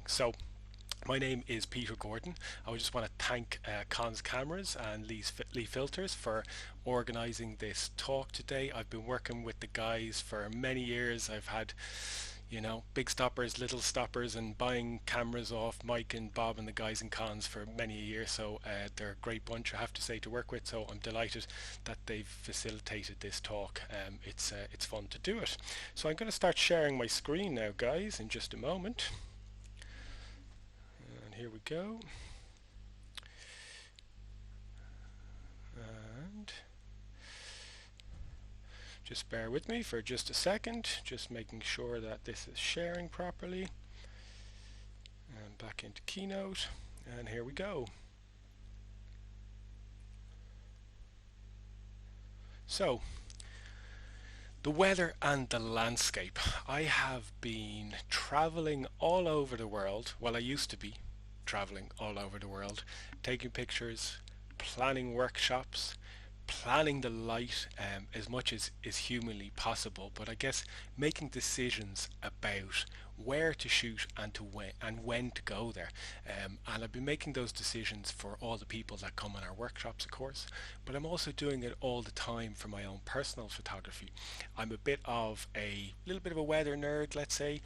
So my name is Peter Gordon. I just want to thank Cons Cameras and Lee Filters for organising this talk today. I've been working with the guys for many years. I've had, big stoppers, little stoppers, and buying cameras off Mike and Bob and the guys in Cons for many years. So they're a great bunch, I have to say, to work with. So I'm delighted that they've facilitated this talk. It's fun to do it. So I'm going to start sharing my screen now, guys, in just a moment. And here we go. And just bear with me for just a second, just making sure that this is sharing properly. And back into Keynote, and here we go. So, the weather and the landscape. I have been traveling all over the world. Well, I used to be traveling all over the world, taking pictures, planning workshops, planning the light as much as is humanly possible, but I guess making decisions about where to shoot and when to go there. And I've been making those decisions for all the people that come on our workshops, of course, but I'm also doing it all the time for my own personal photography. I'm a little bit of a weather nerd, let's say.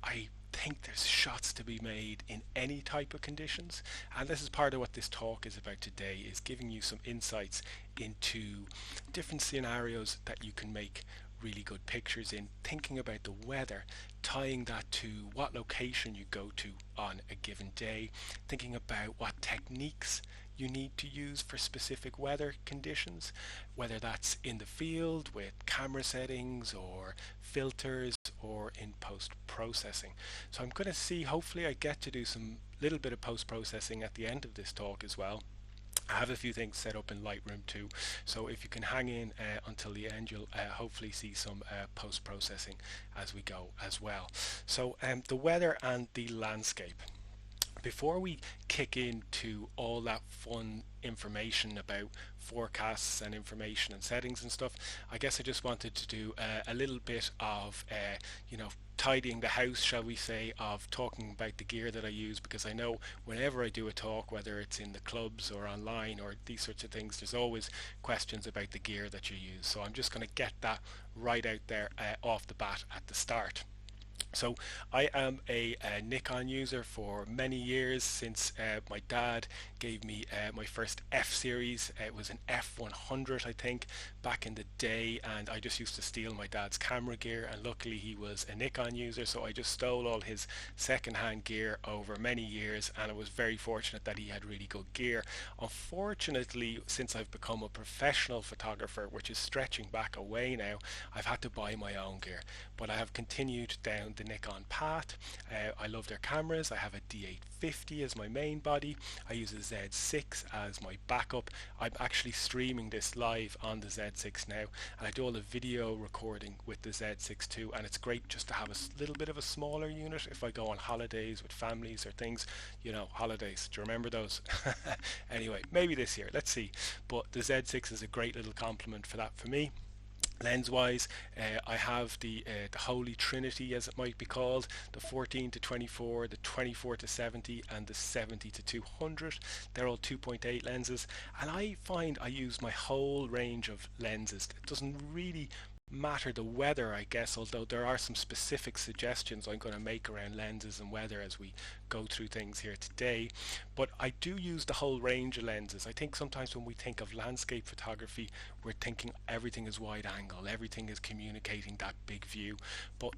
I think there's shots to be made in any type of conditions, and this is part of what this talk is about today, is giving you some insights into different scenarios that you can make really good pictures in, thinking about the weather, tying that to what location you go to on a given day, thinking about what techniques you need to use for specific weather conditions, whether that's in the field with camera settings or filters or in post-processing. So I'm going to see, hopefully I get to do some little bit of post-processing at the end of this talk as well. I have a few things set up in Lightroom too, so if you can hang in until the end, you'll hopefully see some post-processing as we go as well. So the weather and the landscape. Before we kick into all that fun information about forecasts and information and settings and stuff, I guess I just wanted to do a little bit of tidying the house, shall we say, of talking about the gear that I use, because I know whenever I do a talk, whether it's in the clubs or online or these sorts of things, there's always questions about the gear that you use. So I'm just going to get that right out there off the bat at the start. So I am a Nikon user for many years, since my dad gave me my first F series. It was an F100, I think, back in the day, and I just used to steal my dad's camera gear, and luckily he was a Nikon user, so I just stole all his second-hand gear over many years, and I was very fortunate that he had really good gear. Unfortunately, since I've become a professional photographer, which is stretching back away now, I've had to buy my own gear, but I have continued down the Nikon path. I love their cameras. I have a D850 as my main body. I use a Z6 as my backup. I'm actually streaming this live on the Z6 now, and I do all the video recording with the Z6 too, and it's great just to have a little bit of a smaller unit if I go on holidays with families or things. Holidays, do you remember those? Anyway, maybe this year, let's see. But the Z6 is a great little complement for that for me. Lens wise, I have the Holy Trinity, as it might be called, the 14 to 24, the 24 to 70, and the 70 to 200. They're all 2.8 lenses, and I find I use my whole range of lenses. It doesn't really matter the weather, I guess, although there are some specific suggestions I'm going to make around lenses and weather as we go through things here today. But I do use the whole range of lenses. I think sometimes when we think of landscape photography, we're thinking everything is wide angle, everything is communicating that big view. But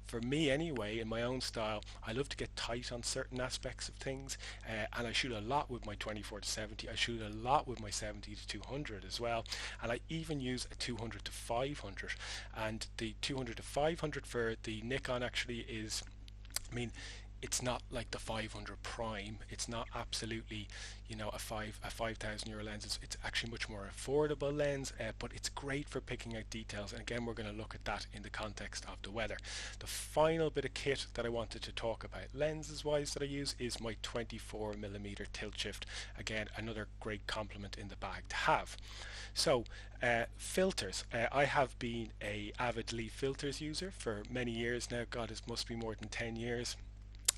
for me anyway, in my own style, I love to get tight on certain aspects of things, and I shoot a lot with my 24 to 70. I shoot a lot with my 70 to 200 as well, and I even use a 200 to 500. And the 200 to 500 for the Nikon actually is, it's not like the 500 prime. It's not absolutely, a 5,000 euro lens. It's actually much more affordable lens, but it's great for picking out details. And again, we're going to look at that in the context of the weather. The final bit of kit that I wanted to talk about lenses wise that I use is my 24mm tilt shift. Again, another great complement in the bag to have. So filters. I have been a avid Lee Filters user for many years now. God, it must be more than 10 years.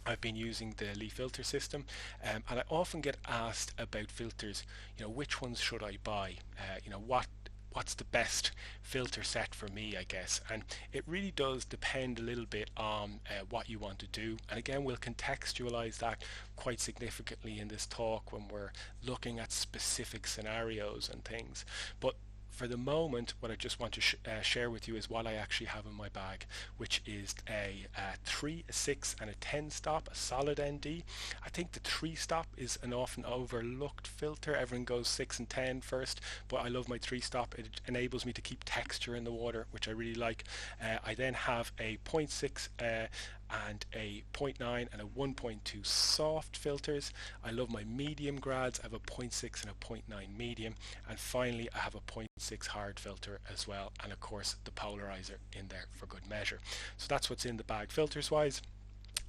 I've been using the Lee filter system, and I often get asked about filters. Which ones should I buy? What's the best filter set for me, I guess. And it really does depend a little bit on what you want to do. And again, we'll contextualize that quite significantly in this talk when we're looking at specific scenarios and things. But for the moment, what I just want to share with you is what I actually have in my bag, which is a 3, a 6 and a 10 stop, a solid ND. I think the 3 stop is an often overlooked filter. Everyone goes 6 and 10 first, but I love my 3 stop. It enables me to keep texture in the water, which I really like. I then have a 0.6 and a 0.9 and a 1.2 soft filters. I love my medium grads. I have a 0.6 and a 0.9 medium, and finally I have a 0.6 hard filter as well, and of course the polarizer in there for good measure. So that's what's in the bag filters wise.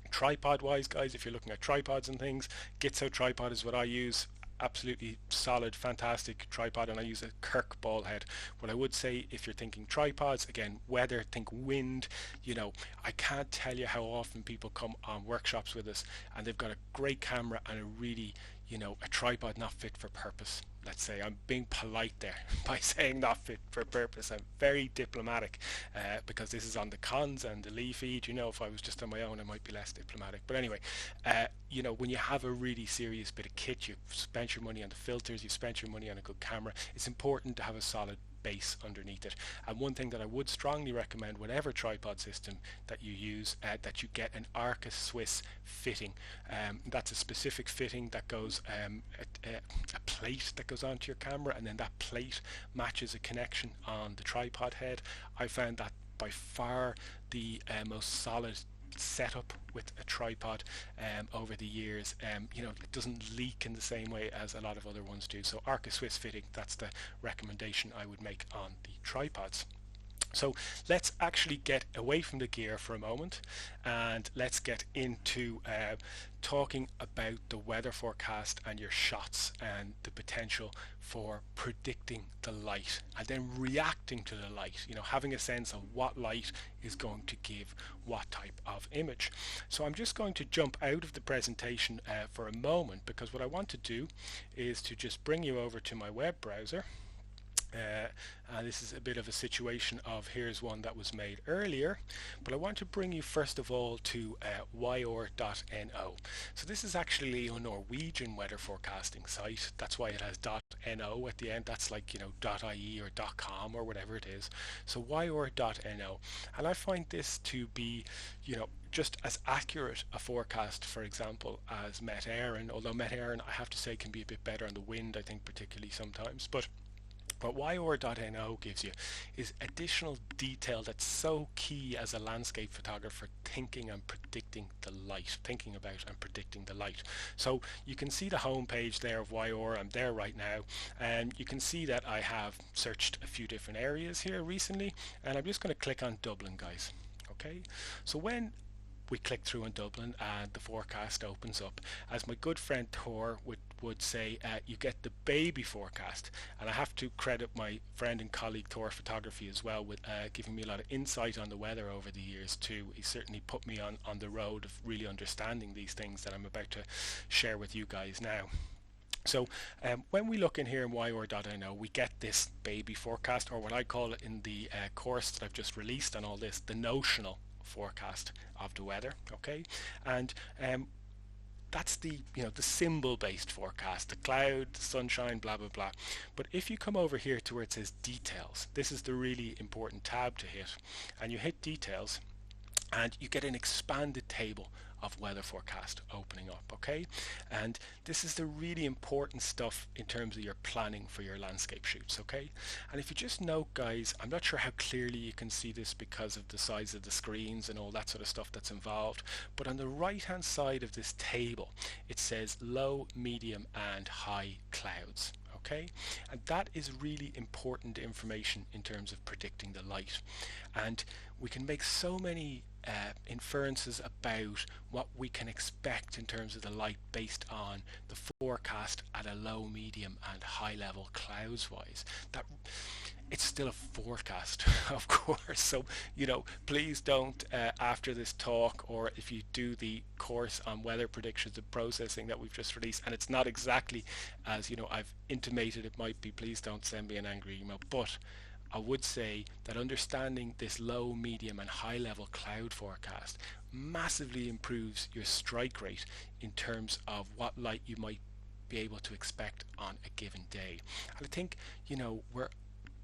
Tripod wise, guys, if you're looking at tripods and things, Gitzo tripod is what I use. Absolutely solid, fantastic tripod, and I use a Kirk ball head. What I would say, if you're thinking tripods, again, weather, think wind. I can't tell you how often people come on workshops with us and they've got a great camera and a really, a tripod not fit for purpose. Let's say I'm being polite there by saying not fit for purpose. I'm very diplomatic because this is on the cons and the Lee feed. If I was just on my own, I might be less diplomatic. But anyway, when you have a really serious bit of kit, you've spent your money on the filters, you've spent your money on a good camera, it's important to have a solid base underneath it. And one thing that I would strongly recommend, whatever tripod system that you use, that you get an Arca Swiss fitting. That's a specific fitting that goes a plate that goes onto your camera, and then that plate matches a connection on the tripod head. I found that by far the most solid setup with a tripod over the years. It doesn't leak in the same way as a lot of other ones do. So Arca Swiss fitting, that's the recommendation I would make on the tripods. So let's actually get away from the gear for a moment, and let's get into talking about the weather forecast and your shots and the potential for predicting the light and then reacting to the light, having a sense of what light is going to give what type of image. So I'm just going to jump out of the presentation for a moment, because what I want to do is to just bring you over to my web browser. This is a bit of a situation of, here's one that was made earlier, but I want to bring you first of all to yor.no. So this is actually a Norwegian weather forecasting site. That's why it has .no at the end. That's like .ie or .com or whatever it is. So yor.no, and I find this to be just as accurate a forecast, for example, as Met Éireann, although Met Éireann, I have to say, can be a bit better on the wind, I think, particularly sometimes. But what yor.no gives you is additional detail that's so key as a landscape photographer thinking and predicting the light, thinking about and predicting the light. So you can see the home page there of YOR. I'm there right now, and you can see that I have searched a few different areas here recently, and I'm just going to click on Dublin, guys. Okay, so when we click through on Dublin and the forecast opens up, as my good friend Thor would say, you get the baby forecast. And I have to credit my friend and colleague Thor Photography as well with giving me a lot of insight on the weather over the years too. He certainly put me on the road of really understanding these things that I'm about to share with you guys now. So when we look in here in yor.no, we get this baby forecast, or what I call it in the course that I've just released on all this, the notional forecast of the weather. Okay, and that's the the symbol based forecast, the cloud, the sunshine, blah blah blah. But if you come over here to where it says details, this is the really important tab to hit, and you hit details and you get an expanded table of weather forecast opening up. Okay, and this is the really important stuff in terms of your planning for your landscape shoots. Okay, and if you just note, guys, I'm not sure how clearly you can see this because of the size of the screens and all that sort of stuff that's involved, but on the right hand side of this table it says low, medium and high clouds. Okay, and that is really important information in terms of predicting the light, and we can make so many inferences about what we can expect in terms of the light based on the forecast at a low, medium and high level clouds wise. That it's still a forecast, of course. So, please don't, after this talk, or if you do the course on weather predictions and processing that we've just released, and it's not exactly as, I've intimated it might be, please don't send me an angry email. But I would say that understanding this low, medium and high level cloud forecast massively improves your strike rate in terms of what light you might be able to expect on a given day. And I think, we're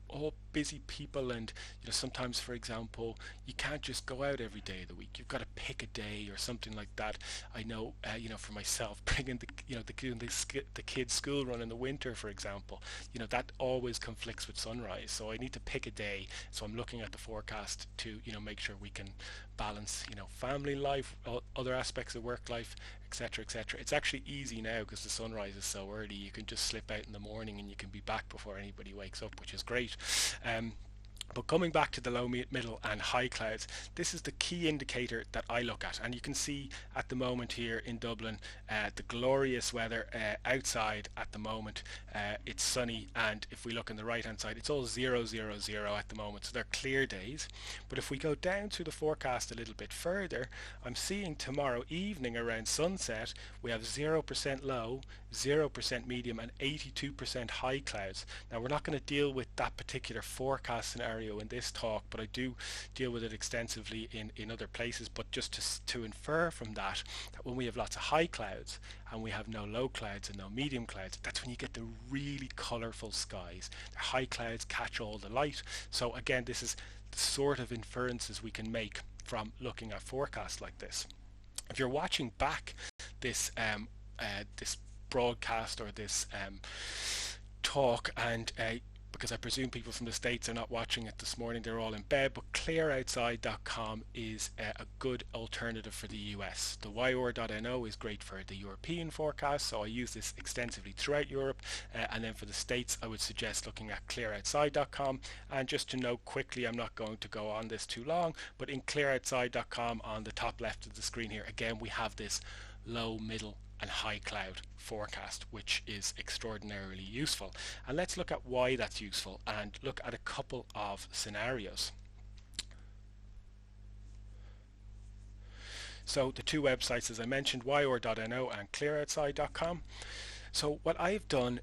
all busy people, and sometimes, for example, you can't just go out every day of the week. You've got to pick a day or something like that. I know, for myself, bringing the kids' school run in the winter, for example, that always conflicts with sunrise. So I need to pick a day. So I'm looking at the forecast to make sure we can balance family life, other aspects of work life, etc., etc. It's actually easy now because the sunrise is so early. You can just slip out in the morning and you can be back before anybody wakes up, which is great. But coming back to the low, middle and high clouds, this is the key indicator that I look at. And you can see at the moment here in Dublin, the glorious weather outside at the moment. It's sunny, and if we look on the right hand side, it's all 0, 0, 0 at the moment. So they're clear days. But if we go down to the forecast a little bit further, I'm seeing tomorrow evening around sunset, we have 0% low, 0% medium and 82% high clouds. Now we're not going to deal with that particular forecast scenario in this talk, but I do deal with it extensively in other places. But just to infer from that when we have lots of high clouds and we have no low clouds and no medium clouds, that's when you get the really colourful skies. The high clouds catch all the light. So again, this is the sort of inferences we can make from looking at forecasts like this. If you're watching back this this broadcast or this talk, and because I presume people from the States are not watching it this morning, they're all in bed, but clearoutside.com is a good alternative for the US. The yr.no is great for the European forecast, so I use this extensively throughout Europe, and then for the States I would suggest looking at clearoutside.com. And just to note quickly, I'm not going to go on this too long, but in clearoutside.com on the top left of the screen here, again we have this low, middle and high cloud forecast, which is extraordinarily useful. And let's look at why that's useful and look at a couple of scenarios. So the two websites, as I mentioned, yr.no and clearoutside.com. So what I've done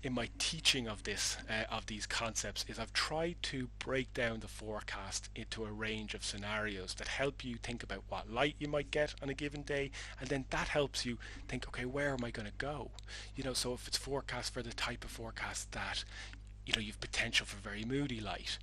in my teaching of these concepts is I've tried to break down the forecast into a range of scenarios that help you think about what light you might get on a given day, and then that helps you think, okay, where am I going to go? So if it's forecast for the type of forecast that you've potential for very moody light,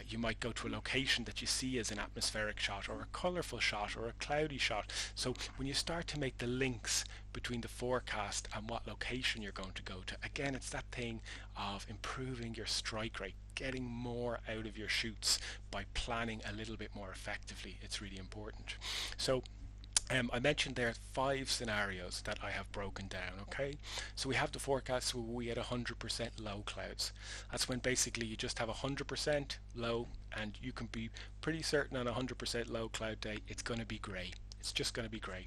you might go to a location that you see as an atmospheric shot or a colorful shot or a cloudy shot. So when you start to make the links between the forecast and what location you're going to go to, again, it's that thing of improving your strike rate, getting more out of your shoots by planning a little bit more effectively. It's really important. So I mentioned there 5 scenarios that I have broken down, okay? So we have the forecast where we get 100% low clouds. That's when basically you just have 100% low, and you can be pretty certain on a 100% low cloud day it's going to be grey. It's just going to be grey.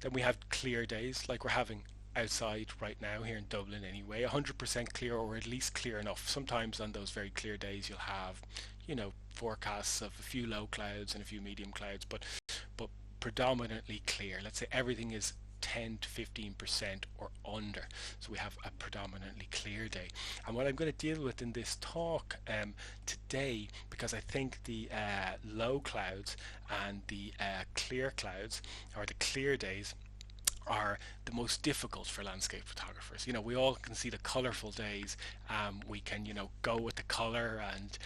Then we have clear days like we're having outside right now here in Dublin anyway, 100% clear, or at least clear enough. Sometimes on those very clear days you'll have, forecasts of a few low clouds and a few medium clouds, but predominantly clear. Let's say everything is 10 to 15% or under, so we have a predominantly clear day. And what I'm going to deal with in this talk today, because I think the low clouds and the clear clouds, or the clear days, are the most difficult for landscape photographers. We all can see the colorful days, we can go with the color, and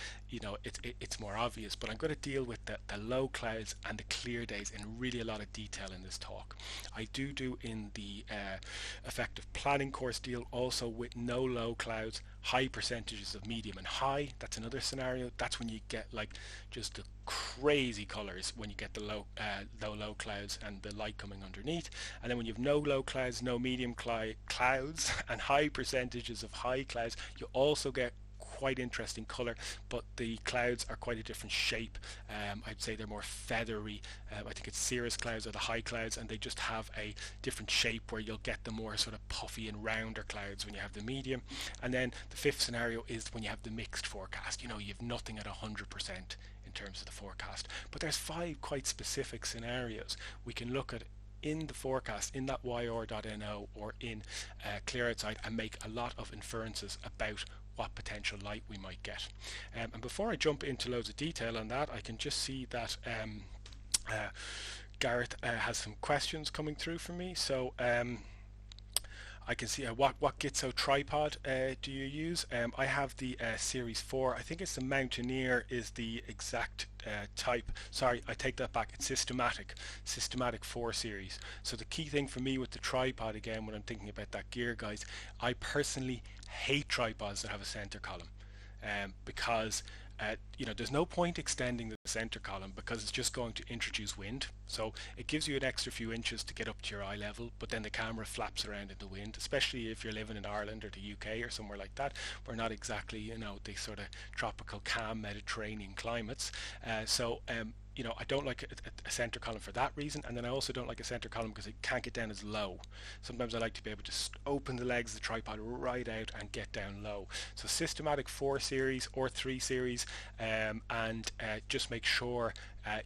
it's more obvious. But I'm going to deal with the low clouds and the clear days in really a lot of detail in this talk. I do in the effective planning course deal also with no low clouds, high percentages of medium and high. That's another scenario. That's when you get like just the crazy colors when you get the low clouds and the light coming underneath. And then when you have no low clouds, no medium clouds and high percentages of high clouds, you also get quite interesting color, but the clouds are quite a different shape. I'd say they're more feathery. I think it's cirrus clouds are the high clouds, and they just have a different shape where you'll get the more sort of puffy and rounder clouds when you have the medium. And then the fifth scenario is when you have the mixed forecast. You have nothing at 100% in terms of the forecast. But there's 5 quite specific scenarios we can look at in the forecast, in that yr.no or in Clear Outside, and make a lot of inferences about what potential light we might get. And before I jump into loads of detail on that, I can just see that Gareth has some questions coming through for me. So I can see what Gitso tripod do you use? I have the Series 4. I think it's the Mountaineer is the exact type. Sorry, I take that back. It's Systematic 4 series. So the key thing for me with the tripod, again, when I'm thinking about that gear, guys, I personally hate tripods that have a center column, because there's no point extending the center column because it's just going to introduce wind. So it gives you an extra few inches to get up to your eye level, but then the camera flaps around in the wind, especially if you're living in Ireland or the UK or somewhere like that. We're not exactly, the sort of tropical, calm Mediterranean climates. I don't like a center column for that reason, and then I also don't like a center column because it can't get down as low. Sometimes I like to be able to open the legs of the tripod right out and get down low. So Systematic 4 series or 3 series, and just make sure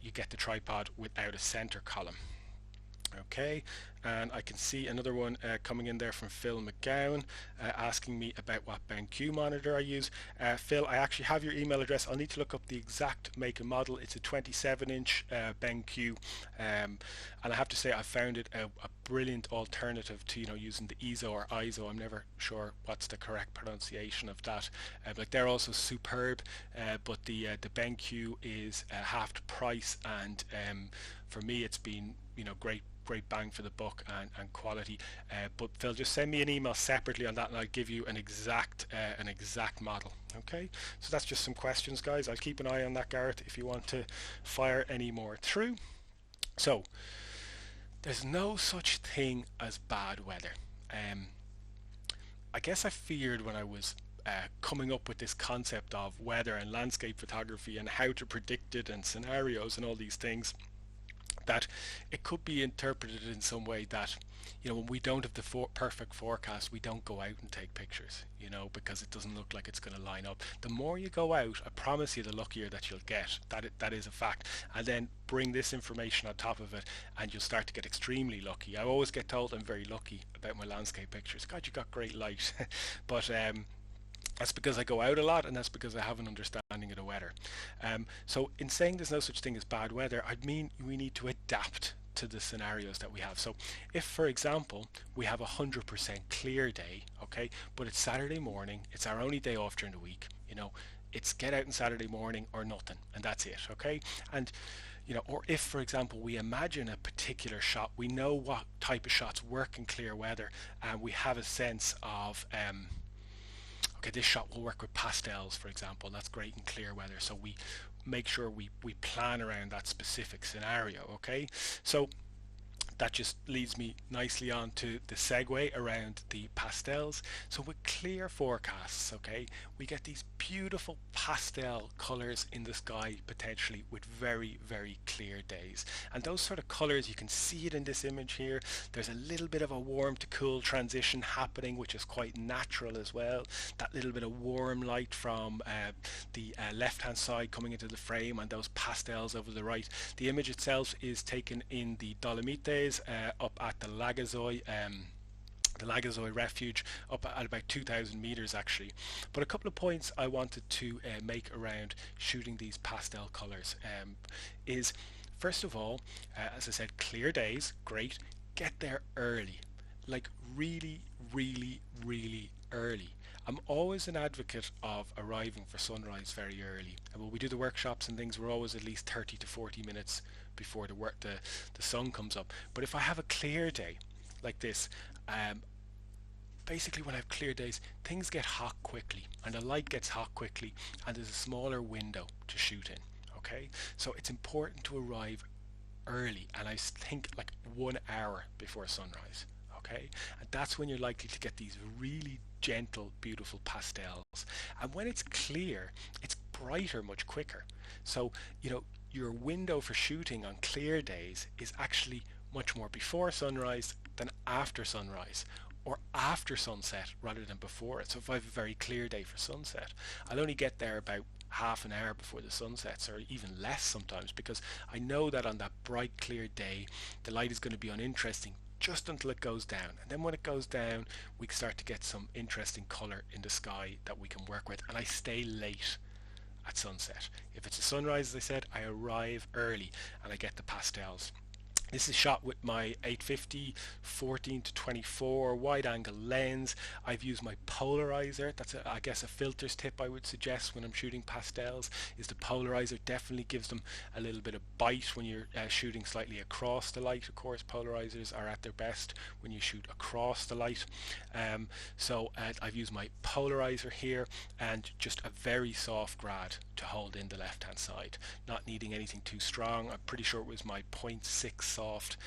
you get the tripod without a center column. Okay, and I can see another one coming in there from Phil McGowan, asking me about what Benq monitor I use. Phil, I actually have your email address. I'll need to look up the exact make and model. It's a 27-inch Benq, and I have to say I found it a brilliant alternative to using the ESO or ISO. I'm never sure what's the correct pronunciation of that. They're also superb, but the Benq is half the price, and for me it's been great bang for the buck and quality. But Phil, just send me an email separately on that and I'll give you an exact model. Okay, so that's just some questions, guys. I'll keep an eye on that, Gareth, if you want to fire any more through. So there's no such thing as bad weather. I guess I feared when I was coming up with this concept of weather and landscape photography and how to predict it and scenarios and all these things, that it could be interpreted in some way that when we don't have the perfect forecast, we don't go out and take pictures, because it doesn't look like it's going to line up. The more you go out, I promise you, the luckier that you'll get. That is a fact. And then bring this information on top of it and you'll start to get extremely lucky. I always get told I'm very lucky about my landscape pictures. God, you got great light. But that's because I go out a lot, and that's because I have an understanding of the weather. So in saying there's no such thing as bad weather, I mean we need to adapt to the scenarios that we have. So if, for example, we have a 100% clear day, okay, but it's Saturday morning, it's our only day off during the week, it's get out on Saturday morning or nothing, and that's it, okay? And or if, for example, we imagine a particular shot, we know what type of shots work in clear weather, and we have a sense of okay, this shot will work with pastels, for example. That's great in clear weather. So we make sure we plan around that specific scenario, okay? So that just leads me nicely on to the segue around the pastels. So with clear forecasts, okay, we get these beautiful pastel colors in the sky potentially with very, very clear days. And those sort of colors, you can see it in this image here. There's a little bit of a warm to cool transition happening, which is quite natural as well. That little bit of warm light from the left-hand side coming into the frame, and those pastels over the right. The image itself is taken in the Dolomites, up at the Lagazoy refuge, up at about 2,000 meters actually. But a couple of points I wanted to make around shooting these pastel colors is, first of all, as I said, clear days, great. Get there early, like really, really, really early. I'm always an advocate of arriving for sunrise very early, and when we do the workshops and things, we're always at least 30 to 40 minutes before the sun comes up. But if I have a clear day like this, basically when I have clear days, things get hot quickly, and the light gets hot quickly, and there's a smaller window to shoot in, okay? So it's important to arrive early, and I think like 1 hour before sunrise. okay? And that's when you're likely to get these really gentle, beautiful pastels. And when it's clear, it's brighter much quicker. So, your window for shooting on clear days is actually much more before sunrise than after sunrise, or after sunset rather than before it. So if I have a very clear day for sunset, I'll only get there about half an hour before the sun sets, or even less sometimes, because I know that on that bright clear day the light is going to be uninteresting just until it goes down. And then when it goes down, we start to get some interesting color in the sky that we can work with. And I stay late at sunset. If it's a sunrise, as I said, I arrive early and I get the pastels. This is shot with my 850 14-24 wide angle lens. I've used my Polarizer. That's I guess a filters tip I would suggest when I'm shooting pastels, is the Polarizer definitely gives them a little bit of bite when you're shooting slightly across the light. Of course, Polarizers are at their best when you shoot across the light. So I've used my Polarizer here, and just a very soft grad to hold in the left hand side, not needing anything too strong. I'm pretty sure it was my 0.6 soft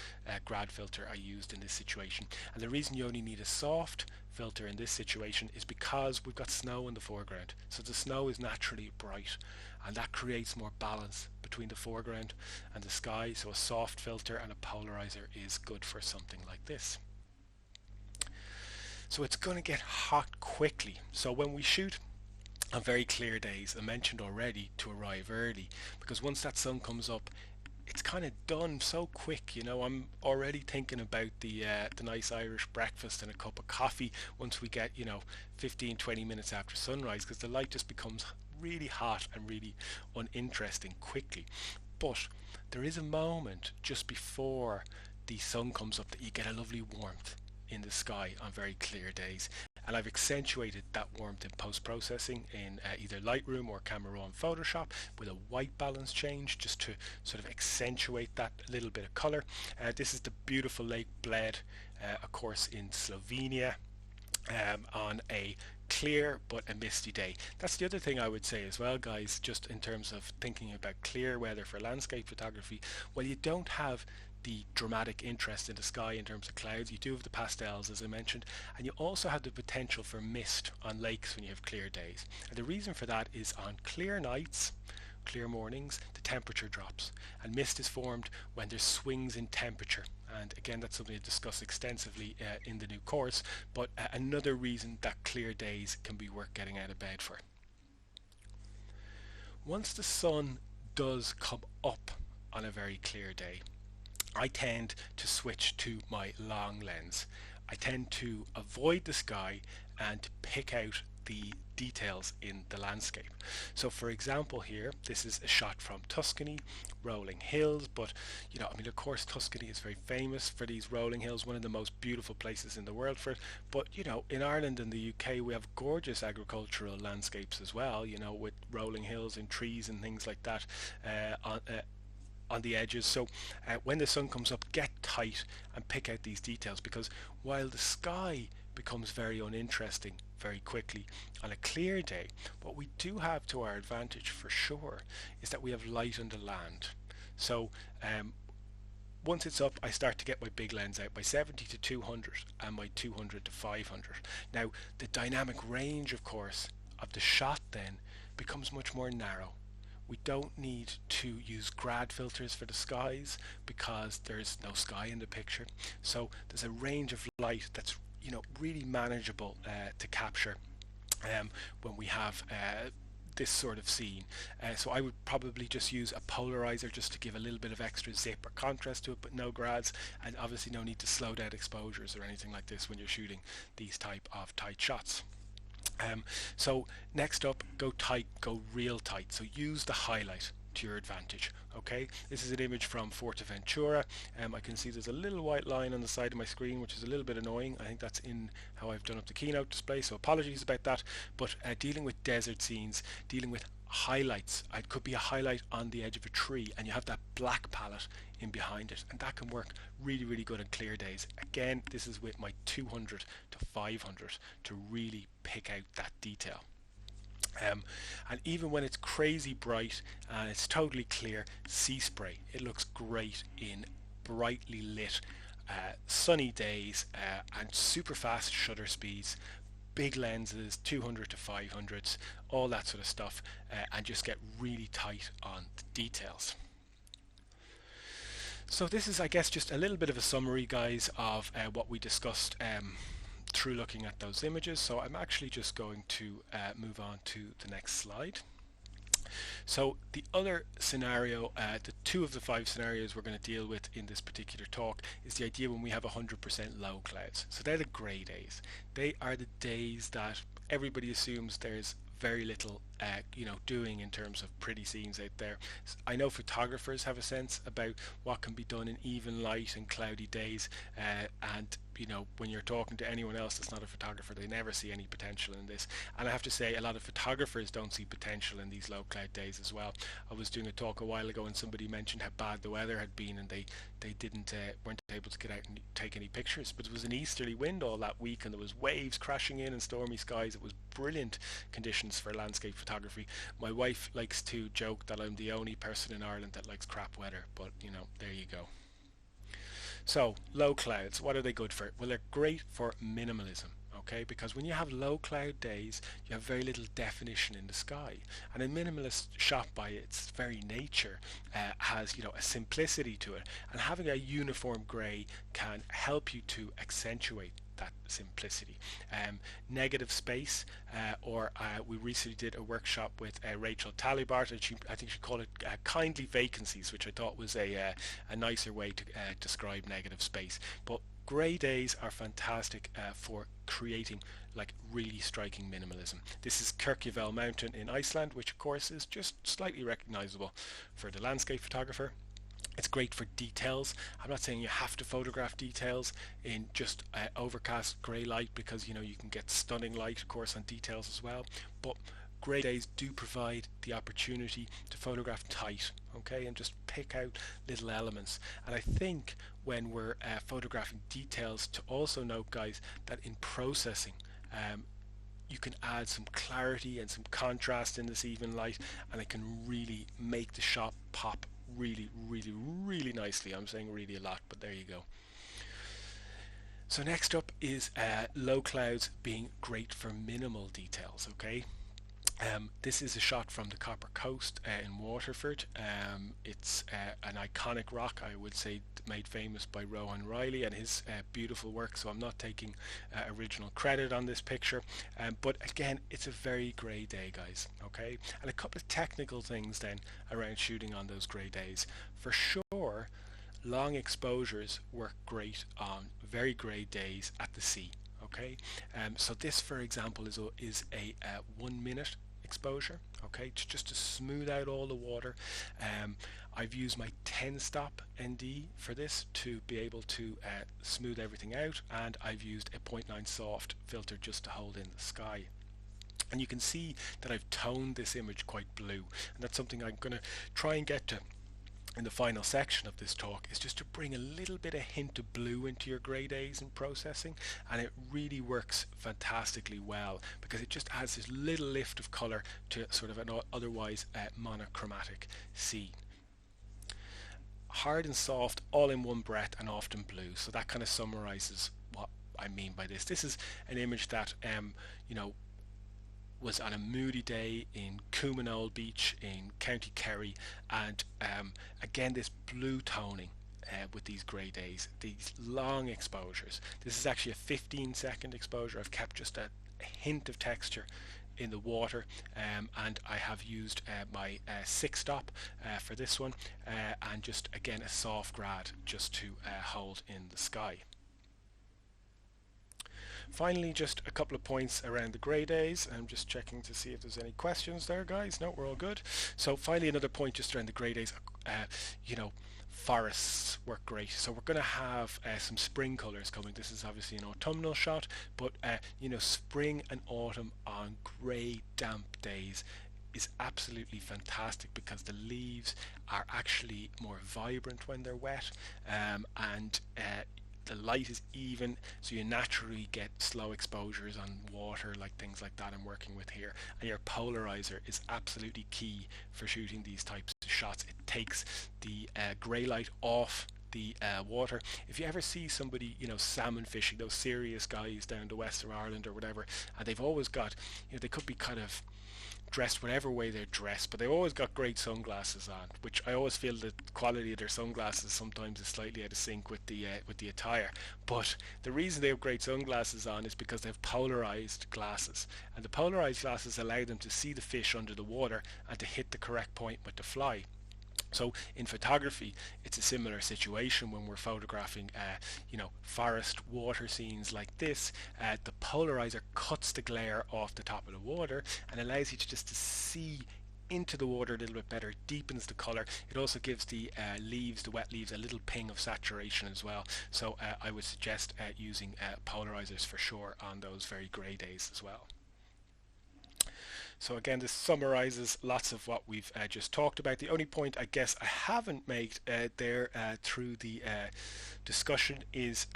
grad filter I used in this situation. And the reason you only need a soft filter in this situation is because we've got snow in the foreground, so the snow is naturally bright, and that creates more balance between the foreground and the sky. So a soft filter and a polarizer is good for something like this. So it's going to get hot quickly. So when we shoot on very clear days, I mentioned already to arrive early, because once that sun comes up, it's kind of done so quick. I'm already thinking about the nice Irish breakfast and a cup of coffee once we get 15-20 minutes after sunrise, because the light just becomes really hot and really uninteresting quickly. But there is a moment just before the sun comes up that you get a lovely warmth in the sky on very clear days, and I've accentuated that warmth in post-processing in either Lightroom or Camera Raw in Photoshop with a white balance change, just to sort of accentuate that little bit of color. This is the beautiful Lake Bled, of course in Slovenia, on a clear but a misty day. That's the other thing I would say as well, guys, just in terms of thinking about clear weather for landscape photography. Well, you don't have the dramatic interest in the sky in terms of clouds. You do have the pastels, as I mentioned, and you also have the potential for mist on lakes when you have clear days. And the reason for that is on clear nights, clear mornings, the temperature drops, and mist is formed when there's swings in temperature. And again, that's something to discuss extensively in the new course, but another reason that clear days can be worth getting out of bed for. Once the sun does come up on a very clear day, I tend to switch to my long lens. I tend to avoid the sky and to pick out the details in the landscape. So for example here, this is a shot from Tuscany, rolling hills, but of course Tuscany is very famous for these rolling hills, one of the most beautiful places in the world for it. But in Ireland and the UK we have gorgeous agricultural landscapes as well, with rolling hills and trees and things like that on the edges. So when the sun comes up, get tight and pick out these details, because while the sky becomes very uninteresting very quickly on a clear day, what we do have to our advantage for sure is that we have light on the land. So once it's up, I start to get my big lens out, my 70-200 and my 200-500. Now the dynamic range, of course, of the shot then becomes much more narrow. We don't need to use grad filters for the skies because there's no sky in the picture. So there's a range of light that's really manageable to capture when we have this sort of scene. So I would probably just use a polarizer just to give a little bit of extra zip or contrast to it, but no grads, and obviously no need to slow down exposures or anything like this when you're shooting these type of tight shots. So next up, go tight, go real tight. So use the highlight to your advantage. Okay, this is an image from Fuerteventura. I can see there's a little white line on the side of my screen, which is a little bit annoying. I think that's in how I've done up the keynote display, so apologies about that. But dealing with desert scenes, dealing with highlights, it could be a highlight on the edge of a tree and you have that black palette in behind it, and that can work really, really good on clear days. Again, this is with my 200-500 to really pick out that detail. And even when it's crazy bright and it's totally clear, sea spray, it looks great in brightly lit sunny days, and super fast shutter speeds, big lenses, 200 to 500s, all that sort of stuff, and just get really tight on the details. So this is, I guess, just a little bit of a summary, guys, of what we discussed through looking at those images. So I'm actually just going to move on to the next slide. So the other scenario, the two of the five scenarios we're going to deal with in this particular talk, is the idea when we have 100% low clouds. So they're the grey days. They are the days that everybody assumes there's very little doing in terms of pretty scenes out there. I know photographers have a sense about what can be done in even light and cloudy days, and when you're talking to anyone else that's not a photographer, they never see any potential in this. And I have to say, a lot of photographers don't see potential in these low cloud days as well. I was doing a talk a while ago and somebody mentioned how bad the weather had been, and they weren't able to get out and take any pictures, but it was an easterly wind all that week and there was waves crashing in and stormy skies. It was brilliant conditions for landscape photography. My wife likes to joke that I'm the only person in Ireland that likes crap weather, but there you go. So low clouds, what are they good for? Well, they're great for minimalism. Okay, because when you have low cloud days, you have very little definition in the sky, and a minimalist shot by its very nature has a simplicity to it, and having a uniform grey can help you to accentuate that simplicity. Negative space, or we recently did a workshop with Rachel Talibart, and I think she called it kindly vacancies, which I thought was a nicer way to describe negative space. But grey days are fantastic for creating really striking minimalism. This is Kirkjuvell Mountain in Iceland, which of course is just slightly recognizable for the landscape photographer. It's great for details. I'm not saying you have to photograph details in just overcast grey light, because you can get stunning light of course on details as well, but grey days do provide the opportunity to photograph tight, okay, and just pick out little elements. And I think when we're photographing details, to also note, guys, that in processing you can add some clarity and some contrast in this even light, and it can really make the shot pop really, really, really nicely. I'm saying really a lot, but there you go. So next up is low clouds being great for minimal details, okay? This is a shot from the Copper Coast in Waterford. It's an iconic rock, I would say, made famous by Rohan Riley and his beautiful work, so I'm not taking original credit on this picture, but again, it's a very grey day, guys, okay? And a couple of technical things then around shooting on those grey days. For sure, long exposures work great on very grey days at the sea. Okay, so this, for example, is a 1 minute exposure. Okay, just to smooth out all the water. I've used my 10 stop ND for this to be able to smooth everything out, and I've used a 0.9 soft filter just to hold in the sky. And you can see that I've toned this image quite blue, and that's something I'm going to try and get to in the final section of this talk, is just to bring a little bit of hint of blue into your grey days in processing, and it really works fantastically well because it just adds this little lift of colour to sort of an otherwise monochromatic scene. Hard and soft all in one breath, and often blue, so that kind of summarizes what I mean by this. This is an image that was on a moody day in Coomanole Beach in County Kerry, and again this blue toning with these grey days, these long exposures. This is actually a 15-second exposure. I've kept just a hint of texture in the water, and I have used my 6 stop for this one, and just again a soft grad just to hold in the sky. Finally, just a couple of points around the grey days. I'm just checking to see if there's any questions there, guys. No, we're all good. So finally, another point just around the grey days. Forests work great. So we're going to have some spring colours coming. This is obviously an autumnal shot, but spring and autumn on grey, damp days is absolutely fantastic because the leaves are actually more vibrant when they're wet, and the light is even, so you naturally get slow exposures on water, like things like that I'm working with here. And your polarizer is absolutely key for shooting these types of shots. It takes the grey light off the water. If you ever see somebody, salmon fishing, those serious guys down the west of Ireland or whatever, and they've always got, they could be kind of dressed whatever way they're dressed, but they've always got great sunglasses on, which I always feel the quality of their sunglasses sometimes is slightly out of sync with the attire. But the reason they have great sunglasses on is because they have polarized glasses, and the polarized glasses allow them to see the fish under the water and to hit the correct point with the fly. So in photography, it's a similar situation when we're photographing, forest water scenes like this. The polarizer cuts the glare off the top of the water and allows you to just to see into the water a little bit better, deepens the color. It also gives the leaves, the wet leaves, a little ping of saturation as well. So I would suggest using polarizers for sure on those very grey days as well. So again, this summarizes lots of what we've just talked about. The only point I guess I haven't made there through the discussion is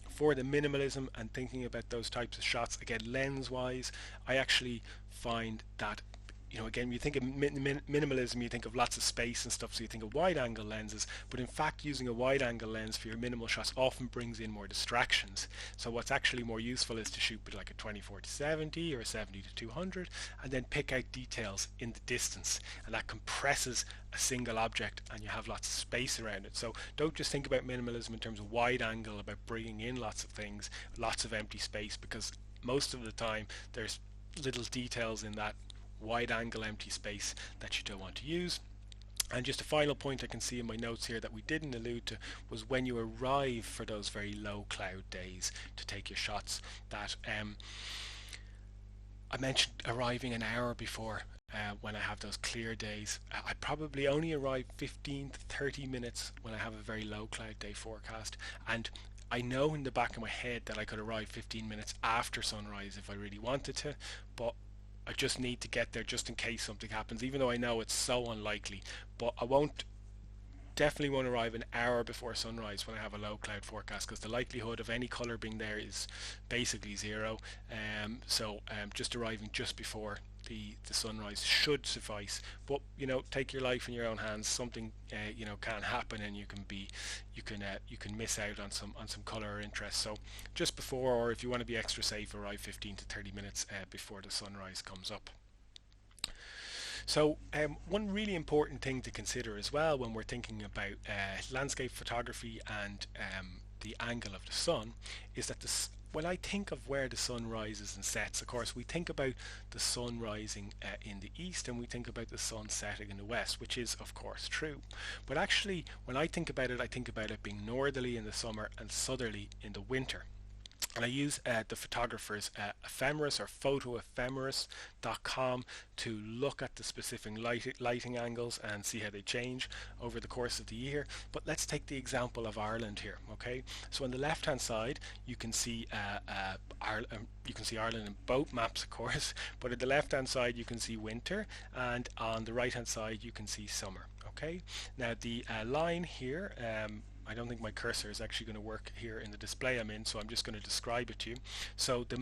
for the minimalism and thinking about those types of shots. Again, lens wise, I actually find that again, when you think of minimalism, you think of lots of space and stuff, so you think of wide angle lenses, but in fact using a wide angle lens for your minimal shots often brings in more distractions. So what's actually more useful is to shoot with like a 24-70 or a 70-200 and then pick out details in the distance, and that compresses a single object and you have lots of space around it. So don't just think about minimalism in terms of wide angle, about bringing in lots of things, lots of empty space, because most of the time there's little details in that wide angle empty space that you don't want to use. And just a final point I can see in my notes here that we didn't allude to was when you arrive for those very low cloud days to take your shots, that I mentioned arriving an hour before when I have those clear days. I probably only arrive 15 to 30 minutes when I have a very low cloud day forecast, and I know in the back of my head that I could arrive 15 minutes after sunrise if I really wanted to, but I just need to get there just in case something happens, even though I know it's so unlikely. But I definitely won't arrive an hour before sunrise when I have a low cloud forecast, because the likelihood of any color being there is basically zero. So just arriving just before the sunrise should suffice. But take your life in your own hands. Something can happen, and you can miss out on some color or interest. So just before, or if you want to be extra safe, arrive 15 to 30 minutes before the sunrise comes up. So one really important thing to consider as well when we're thinking about landscape photography and the angle of the sun is that when I think of where the sun rises and sets, of course we think about the sun rising in the east, and we think about the sun setting in the west, which is of course true. But actually when I think about it being northerly in the summer and southerly in the winter. And I use the photographer's ephemeris or photoephemeris.com to look at the specific lighting angles and see how they change over the course of the year. But let's take the example of Ireland here. Okay, so on the left hand side you can see Ireland in both maps, of course, but at the left hand side you can see winter, and on the right hand side you can see summer. Okay, now the line here, I don't think my cursor is actually going to work here in the display I'm in, so I'm just going to describe it to you. So the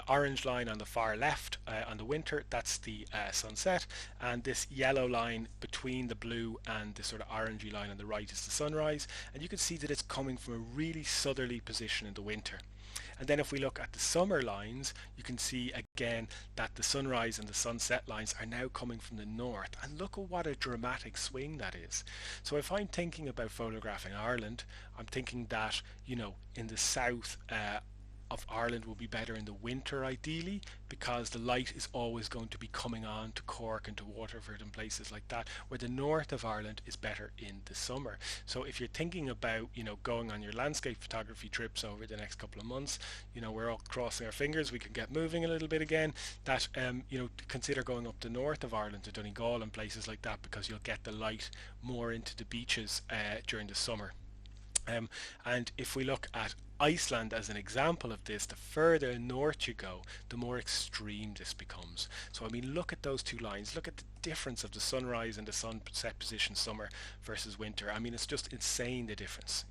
orange line on the far left on the winter, that's the sunset, and this yellow line between the blue and the sort of orangey line on the right is the sunrise, and you can see that it's coming from a really southerly position in the winter. And then if we look at the summer lines, you can see again that the sunrise and the sunset lines are now coming from the north, and look at what a dramatic swing that is. So if I'm thinking about photographing Ireland, I'm thinking that in the south of Ireland will be better in the winter ideally, because the light is always going to be coming on to Cork and to Waterford and places like that, where the north of Ireland is better in the summer. So if you're thinking about going on your landscape photography trips over the next couple of months, we're all crossing our fingers we can get moving a little bit again, that consider going up the north of Ireland to Donegal and places like that, because you'll get the light more into the beaches during the summer. And if we look at Iceland as an example of this, the further north you go, the more extreme this becomes. So I mean, look at those two lines, look at the difference of the sunrise and the sunset position summer versus winter. I mean, it's just insane, the difference.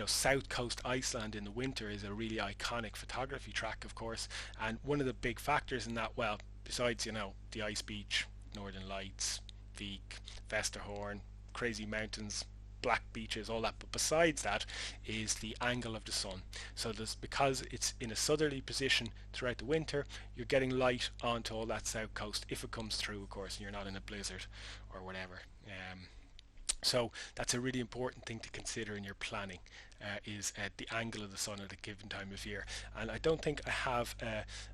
South coast Iceland in the winter is a really iconic photography track, of course, and one of the big factors in that, well, besides the ice beach, northern lights, Vik, Vesterhorn, crazy mountains, black beaches, all that. But besides that is the angle of the sun. So there's, because it's in a southerly position throughout the winter, you're getting light onto all that south coast if it comes through, of course, and you're not in a blizzard or whatever. So that's a really important thing to consider in your planning, is the angle of the sun at a given time of year. And I don't think I have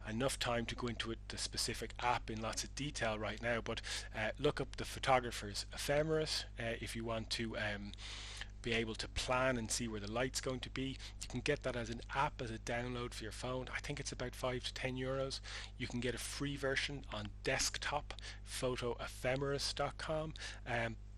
enough time to go into it, the specific app in lots of detail right now, but look up the photographer's ephemeris if you want to be able to plan and see where the light's going to be. You can get that as an app, as a download for your phone. I think it's about 5 to 10 euros. You can get a free version on desktop, photoephemeris.com.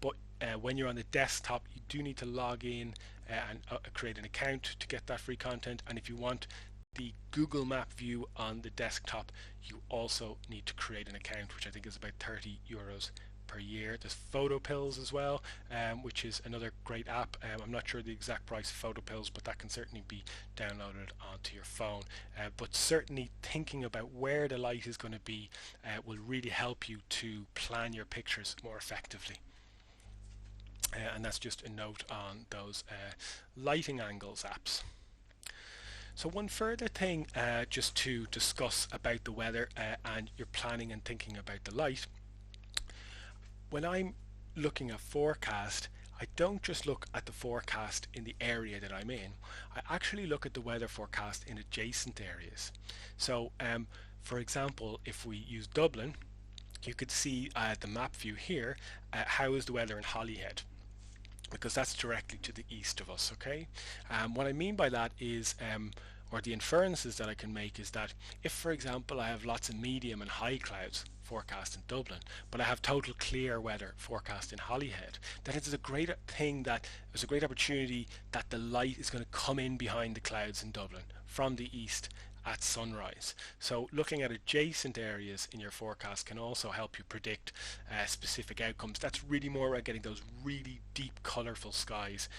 But when you're on the desktop, you do need to log in and create an account to get that free content. And if you want the Google Map view on the desktop, you also need to create an account, which I think is about 30 euros per year. There's PhotoPills as well, which is another great app. I'm not sure the exact price of PhotoPills, but that can certainly be downloaded onto your phone. But certainly thinking about where the light is going to be will really help you to plan your pictures more effectively. And that's just a note on those lighting angles apps. So one further thing just to discuss about the weather and your planning and thinking about the light. When I'm looking at forecast, I don't just look at the forecast in the area that I'm in. I actually look at the weather forecast in adjacent areas. So for example, if we use Dublin, you could see the map view here, how is the weather in Holyhead, because that's directly to the east of us. Okay, what I mean by that is or the inferences that I can make is that if, for example, I have lots of medium and high clouds forecast in Dublin, but I have total clear weather forecast in Holyhead, then it's a great thing that there's a great opportunity that the light is going to come in behind the clouds in Dublin from the east at sunrise. So looking at adjacent areas in your forecast can also help you predict specific outcomes. That's really more about getting those really deep colourful skies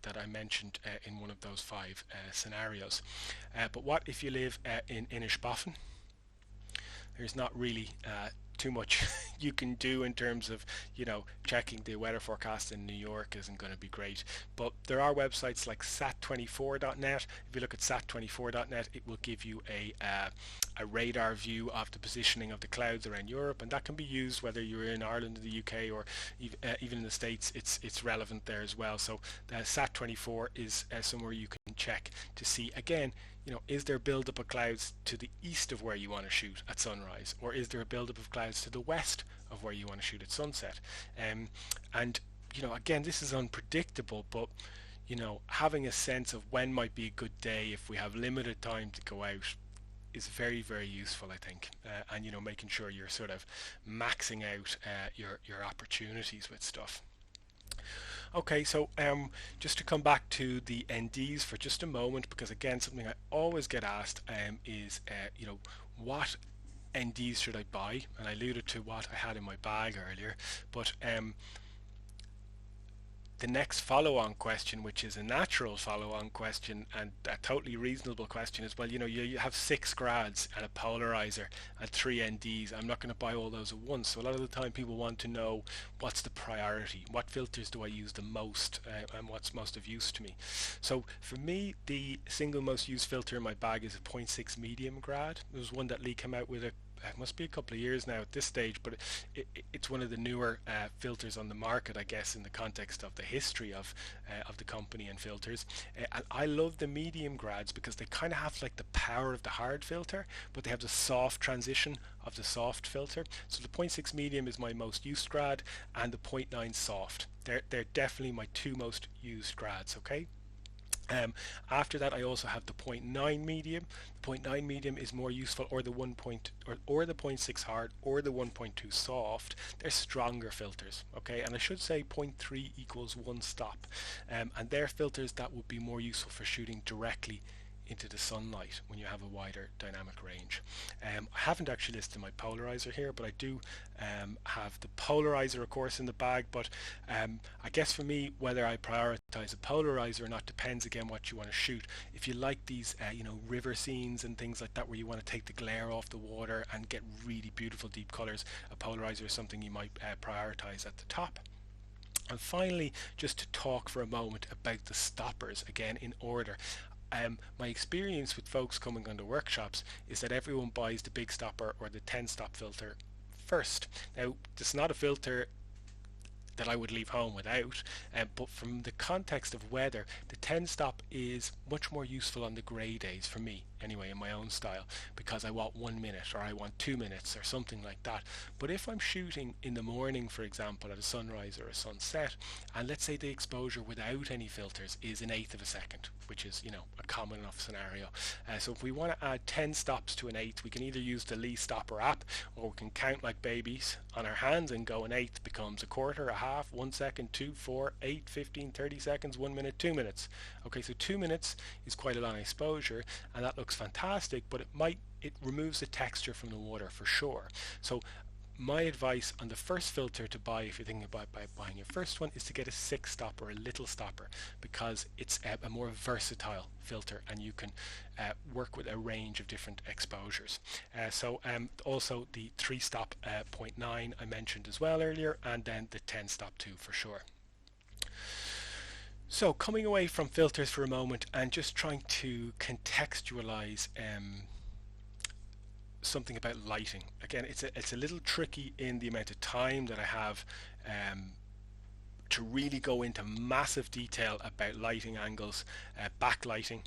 that I mentioned in one of those 5 scenarios. But what if you live in Inishbofin? There's not really too much you can do in terms of, checking the weather forecast in New York isn't going to be great. But there are websites like sat24.net. If you look at sat24.net, it will give you a radar view of the positioning of the clouds around Europe, and that can be used whether you're in Ireland, the UK, or even in the States. It's relevant there as well. So sat24 is somewhere you can check to see, again, is there a buildup of clouds to the east of where you want to shoot at sunrise, or is there a buildup of clouds to the west of where you want to shoot at sunset? And again, this is unpredictable, but having a sense of when might be a good day if we have limited time to go out is very, very useful, I think. And making sure you're sort of maxing out your opportunities with stuff. Okay, so just to come back to the NDs for just a moment, because again, something I always get asked is, what NDs should I buy? And I alluded to what I had in my bag earlier, but the next follow-on question, which is a natural follow-on question and a totally reasonable question, is, well, you have 6 grads and a polarizer and 3 NDs. I'm not going to buy all those at once. So a lot of the time people want to know, what's the priority? What filters do I use the most, and what's most of use to me? So for me, the single most used filter in my bag is a 0.6 Medium Grad. There was one that Lee came out with it must be a couple of years now at this stage, but it's one of the newer filters on the market, I guess, in the context of the history of the company and filters. And I love the Medium Grads because they kind of have like the power of the hard filter, but they have the soft transition of the soft filter. So the 0.6 Medium is my most used grad, and the 0.9 soft. They're definitely my 2 most used grads. Okay. After that, I also have the 0.9 medium. The 0.9 medium is more useful, or the 0.6 hard, or the 1.2 soft. They're stronger filters, okay? And I should say 0.3 equals 1 stop, and they're filters that would be more useful for shooting directly into the sunlight when you have a wider dynamic range. I haven't actually listed my polarizer here, but I do have the polarizer, of course, in the bag. But I guess for me, whether I prioritize a polarizer or not depends again what you want to shoot. If you like these river scenes and things like that, where you want to take the glare off the water and get really beautiful deep colors, a polarizer is something you might prioritize at the top. And finally, just to talk for a moment about the stoppers, again in order. My experience with folks coming on the workshops is that everyone buys the big stopper or the 10 stop filter first. Now, it's not a filter that I would leave home without, but from the context of weather, the 10 stop is much more useful on the grey days for me, anyway, in my own style, because I want 1 minute or I want 2 minutes or something like that. But if I'm shooting in the morning, for example, at a sunrise or a sunset, and let's say the exposure without any filters is an eighth of a second, which is, a common enough scenario. So if we want to add 10 stops to an eighth, we can either use the Lee Stopper app, or we can count like babies on our hands and go an eighth becomes a quarter, a half, 1 second, 2, 4, 8, 15, 30 seconds, 1 minute, 2 minutes. Okay, so 2 minutes is quite a long exposure, and that looks fantastic, but it removes the texture from the water for sure. So my advice on the first filter to buy, if you're thinking about buying your first one, is to get a 6 stop or a little stopper, because it's a more versatile filter and you can work with a range of different exposures. Also the 3 stop 0.9 I mentioned as well earlier, and then the 10 stop too for sure. So coming away from filters for a moment and just trying to contextualize something about lighting. Again, it's a little tricky in the amount of time that I have to really go into massive detail about lighting angles, backlighting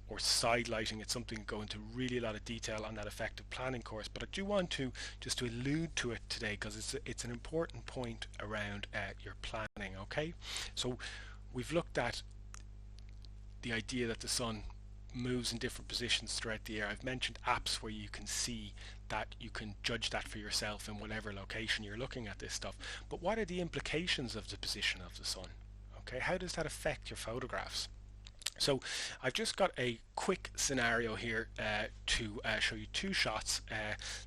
or side lighting. It's something to go into really a lot of detail on that effective planning course, but I do want to just to allude to it today because it's an important point around your planning. Okay, so we've looked at the idea that the sun moves in different positions throughout the year. I've mentioned apps where you can see that, you can judge that for yourself in whatever location you're looking at this stuff. But what are the implications of the position of the sun? Okay, how does that affect your photographs? So I've just got a quick scenario here to show you 2 shots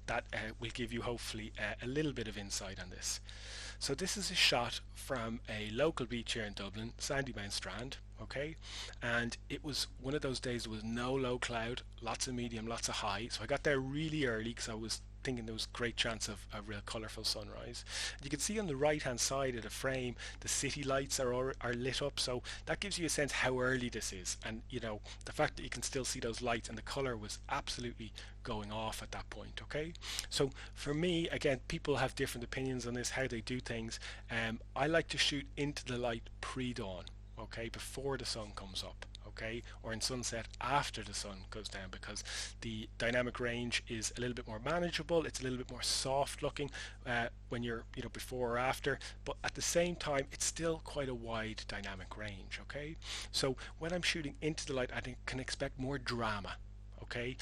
that will give you hopefully a little bit of insight on this. So this is a shot from a local beach here in Dublin, Sandymount Strand, okay, and it was one of those days there was no low cloud, lots of medium, lots of high, so I got there really early because I was thinking there was great chance of a real colourful sunrise. And you can see on the right hand side of the frame the city lights are lit up, so that gives you a sense how early this is, and the fact that you can still see those lights and the colour was absolutely going off at that point. Okay, so for me, again, people have different opinions on this, how they do things. I like to shoot into the light pre-dawn, okay, before the sun comes up, okay, or in sunset after the sun goes down, because the dynamic range is a little bit more manageable, it's a little bit more soft looking when you're before or after, but at the same time it's still quite a wide dynamic range. Okay, so when I'm shooting into the light, I can expect more drama, okay,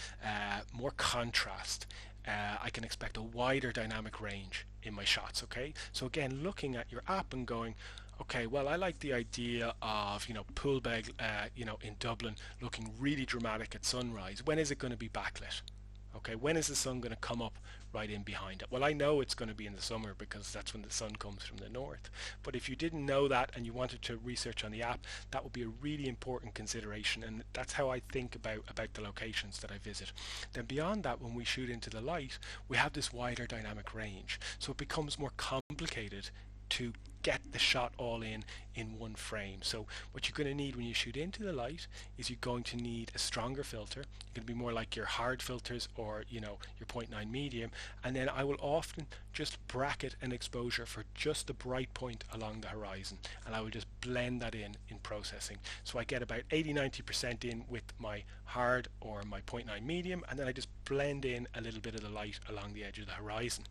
more contrast. I can expect a wider dynamic range in my shots. Okay, so again, looking at your app and going, okay, well, I like the idea of Poolbeg in Dublin looking really dramatic at sunrise. When is it going to be backlit? Okay, when is the sun going to come up right in behind it? Well, I know it's going to be in the summer because that's when the sun comes from the north. But if you didn't know that and you wanted to research on the app, that would be a really important consideration, and that's how I think about the locations that I visit. Then beyond that, when we shoot into the light, we have this wider dynamic range, so it becomes more complicated to get the shot all in one frame. So what you're going to need when you shoot into the light is you're going to need a stronger filter. You're going to be more like your hard filters or your 0.9 medium, and then I will often just bracket an exposure for just the bright point along the horizon, and I will just blend that in processing. So I get about 80-90% in with my hard or my 0.9 medium, and then I just blend in a little bit of the light along the edge of the horizon.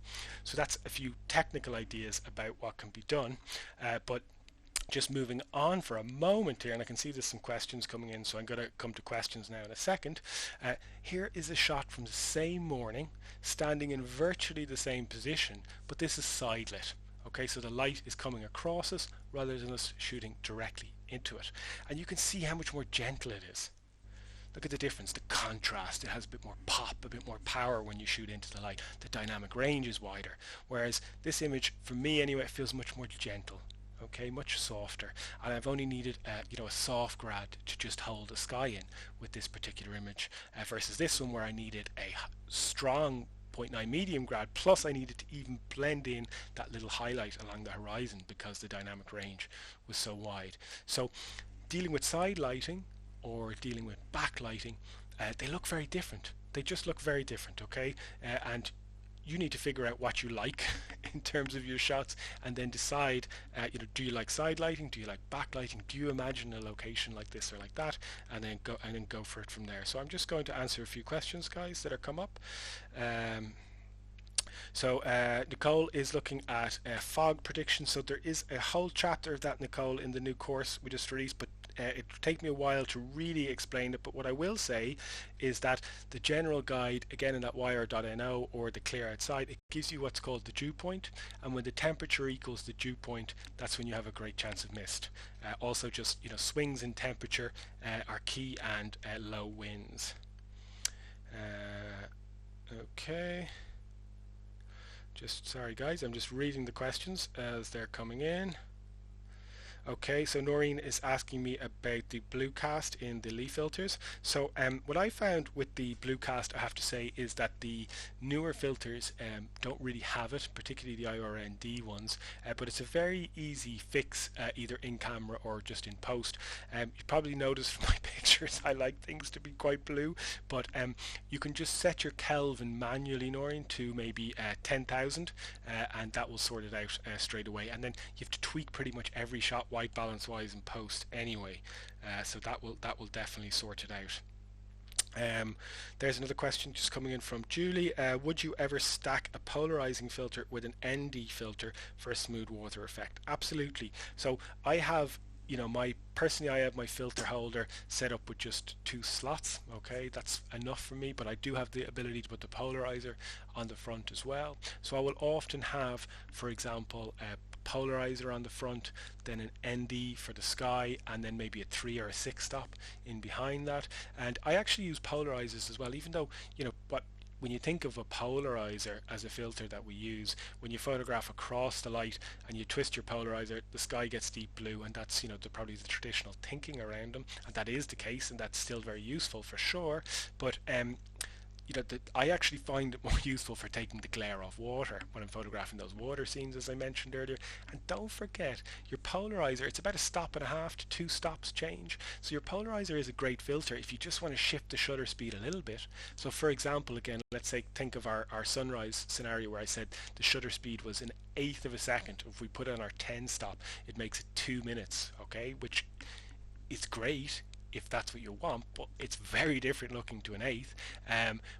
So that's a few technical ideas about what can be done, but just moving on for a moment here, and I can see there's some questions coming in, so I'm going to come to questions now in a second. Here is a shot from the same morning, standing in virtually the same position, but this is side lit. Okay, so the light is coming across us rather than us shooting directly into it, and you can see how much more gentle it is. Look at the difference, the contrast. It has a bit more pop, a bit more power when you shoot into the light. The dynamic range is wider, whereas this image, for me anyway, feels much more gentle. Okay, much softer, and I've only needed a soft grad to just hold the sky in with this particular image, versus this one where I needed a strong 0.9 medium grad, plus I needed to even blend in that little highlight along the horizon because the dynamic range was so wide. So dealing with side lighting or dealing with backlighting, they look very different. They just look very different, okay? And you need to figure out what you like in terms of your shots, and then decide, do you like side lighting, do you like backlighting, do you imagine a location like this or like that, and then go for it from there. So I'm just going to answer a few questions, guys, that are come up. So Nicole is looking at fog prediction. So there is a whole chapter of that, Nicole, in the new course we just released, but it will take me a while to really explain it. But what I will say is that the general guide, again in that wire.no or the clear outside, it gives you what's called the dew point, and when the temperature equals the dew point, that's when you have a great chance of mist. Also, just swings in temperature are key, and low winds. Okay. Just sorry guys, I'm just reading the questions as they're coming in. Okay, so Noreen is asking me about the blue cast in the Lee filters. So what I found with the blue cast, I have to say, is that the newer filters don't really have it, particularly the IRND ones, but it's a very easy fix, either in camera or just in post. You probably noticed from my pictures I like things to be quite blue, but you can just set your Kelvin manually, Noreen, to maybe 10,000, and that will sort it out straight away. And then you have to tweak pretty much every shot white balance wise in post anyway, so that will definitely sort it out. There's another question just coming in from Julie. Would you ever stack a polarizing filter with an ND filter for a smooth water effect? Absolutely. So I have I have my filter holder set up with just 2 slots. Okay, that's enough for me, but I do have the ability to put the polarizer on the front as well. So I will often have, for example, a polarizer on the front, then an ND for the sky, and then maybe a 3 or a 6 stop in behind that. And I actually use polarizers as well, even though when you think of a polarizer as a filter that we use, when you photograph across the light and you twist your polarizer, the sky gets deep blue, and that's probably the traditional thinking around them, and that is the case, and that's still very useful for sure. But I actually find it more useful for taking the glare off water when I'm photographing those water scenes, as I mentioned earlier. And don't forget, your polarizer, it's about 1.5 stops to 2 stops change. So your polarizer is a great filter if you just want to shift the shutter speed a little bit. So for example, again, let's say, think of our sunrise scenario where I said the shutter speed was 1/8 of a second. If we put it on our 10 stop, it makes it 2 minutes, okay, which is great if that's what you want, but it's very different looking to 1/8.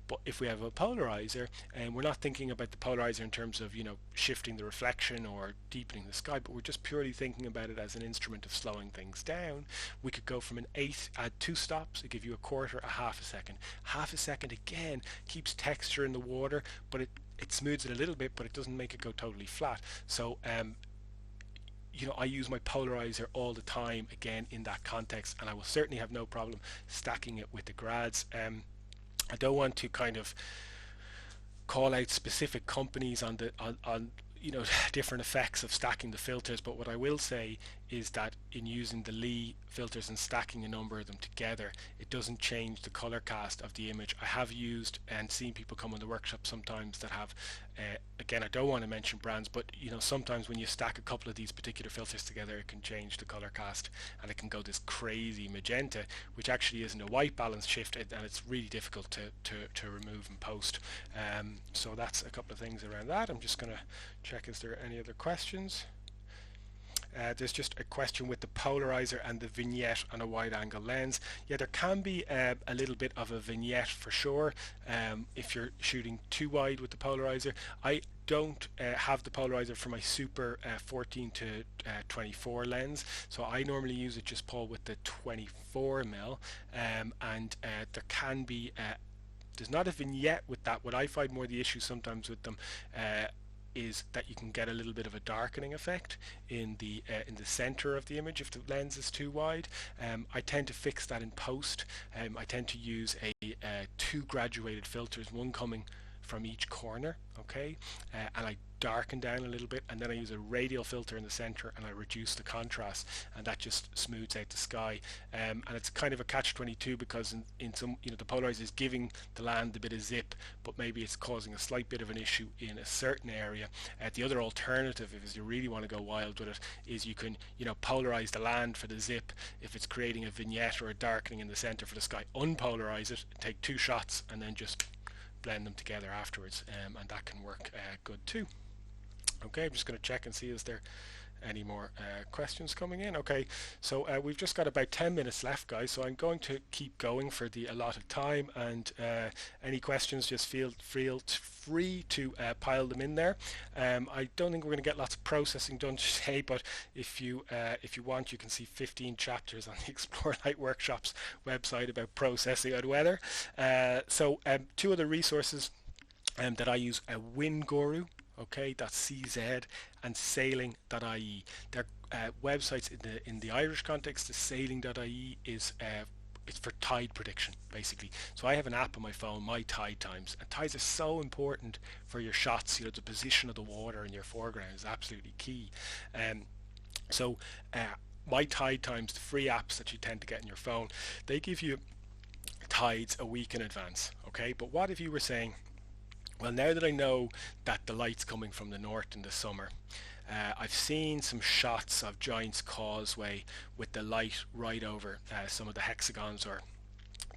But if we have a polarizer, and we're not thinking about the polarizer in terms of shifting the reflection or deepening the sky, but we're just purely thinking about it as an instrument of slowing things down, we could go from 1/8, add 2 stops, it give you 1/4, 1/2 a second. 1/2 a second again keeps texture in the water, but it smooths it a little bit, but it doesn't make it go totally flat. So I use my polarizer all the time, again, in that context, and I will certainly have no problem stacking it with the grads. I don't want to kind of call out specific companies on different effects of stacking the filters, but what I will say is that in using the Lee filters and stacking a number of them together, it doesn't change the color cast of the image. I have used and seen people come on the workshop sometimes that have, again, I don't want to mention brands, but sometimes when you stack a couple of these particular filters together, it can change the color cast, and it can go this crazy magenta, which actually isn't a white balance shift, and it's really difficult to remove and post. So that's a couple of things around that. I'm just going to check, is there any other questions? There's just a question with the polarizer and the vignette on a wide angle lens. Yeah, there can be a little bit of a vignette for sure if you're shooting too wide with the polarizer. I don't have the polarizer for my super 14 to 24 lens, so I normally use it just, Paul, with the 24mm, and there can be there's not a vignette with that. What I find more the issue sometimes with them is that you can get a little bit of a darkening effect in the center of the image if the lens is too wide. I tend to fix that in post. I tend to use 2 graduated filters, one coming from each corner, okay, and I darken down a little bit, and then I use a radial filter in the center and I reduce the contrast, and that just smooths out the sky. And it's kind of a catch-22 because in some, the polarizer is giving the land a bit of zip, but maybe it's causing a slight bit of an issue in a certain area. The other alternative, if you really want to go wild with it, is you can polarize the land for the zip. If it's creating a vignette or a darkening in the center for the sky, unpolarize it, take 2 shots, and then just blend them together afterwards, and that can work good too. Okay, I'm just going to check and see is there any more questions coming in. Okay, so we've just got about 10 minutes left, guys, so I'm going to keep going for the allotted time, and any questions, just feel free to pile them in there. I don't think we're going to get lots of processing done today, but if you want, you can see 15 chapters on the Explore Light Workshops website about processing out weather. So 2 other resources that I use, Wind Guru, okay, .cz, and sailing.ie. They're websites in the Irish context. The sailing.ie is it's for tide prediction, basically. So I have an app on my phone, My Tide Times, and tides are so important for your shots. The position of the water in your foreground is absolutely key. So My Tide Times, the free apps that you tend to get in your phone, they give you tides a week in advance, okay? But what if you were saying, well, now that I know that the light's coming from the north in the summer, I've seen some shots of Giant's Causeway with the light right over some of the hexagons, or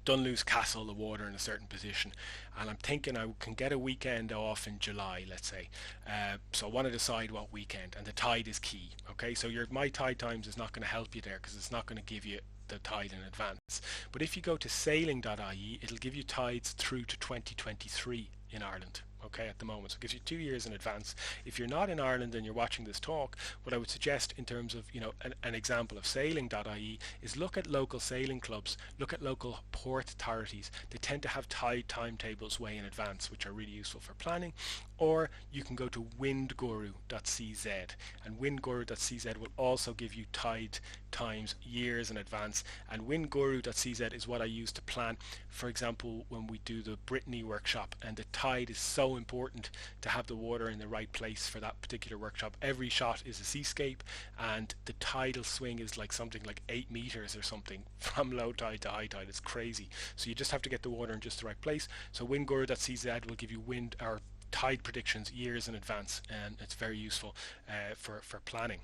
Dunluce Castle, the water in a certain position, and I'm thinking I can get a weekend off in July, let's say. So I want to decide what weekend, and the tide is key, okay? So your My Tide Times is not going to help you there because it's not going to give you the tide in advance. But if you go to sailing.ie, it'll give you tides through to 2023 in Ireland, okay, at the moment. So it gives you 2 years in advance. If you're not in Ireland and you're watching this talk, what I would suggest in terms of an example of sailing.ie is look at local sailing clubs, look at local port authorities. They tend to have tide timetables way in advance, which are really useful for planning. Or you can go to windguru.cz, and windguru.cz will also give you tide times years in advance. And windguru.cz is what I use to plan, for example, when we do the Brittany workshop, and the tide is so important to have the water in the right place for that particular workshop. Every shot is a seascape, and the tidal swing is like something like 8 meters or something from low tide to high tide. It's crazy. So you just have to get the water in just the right place. So windguru.cz will give you wind or tide predictions years in advance, and it's very useful for planning.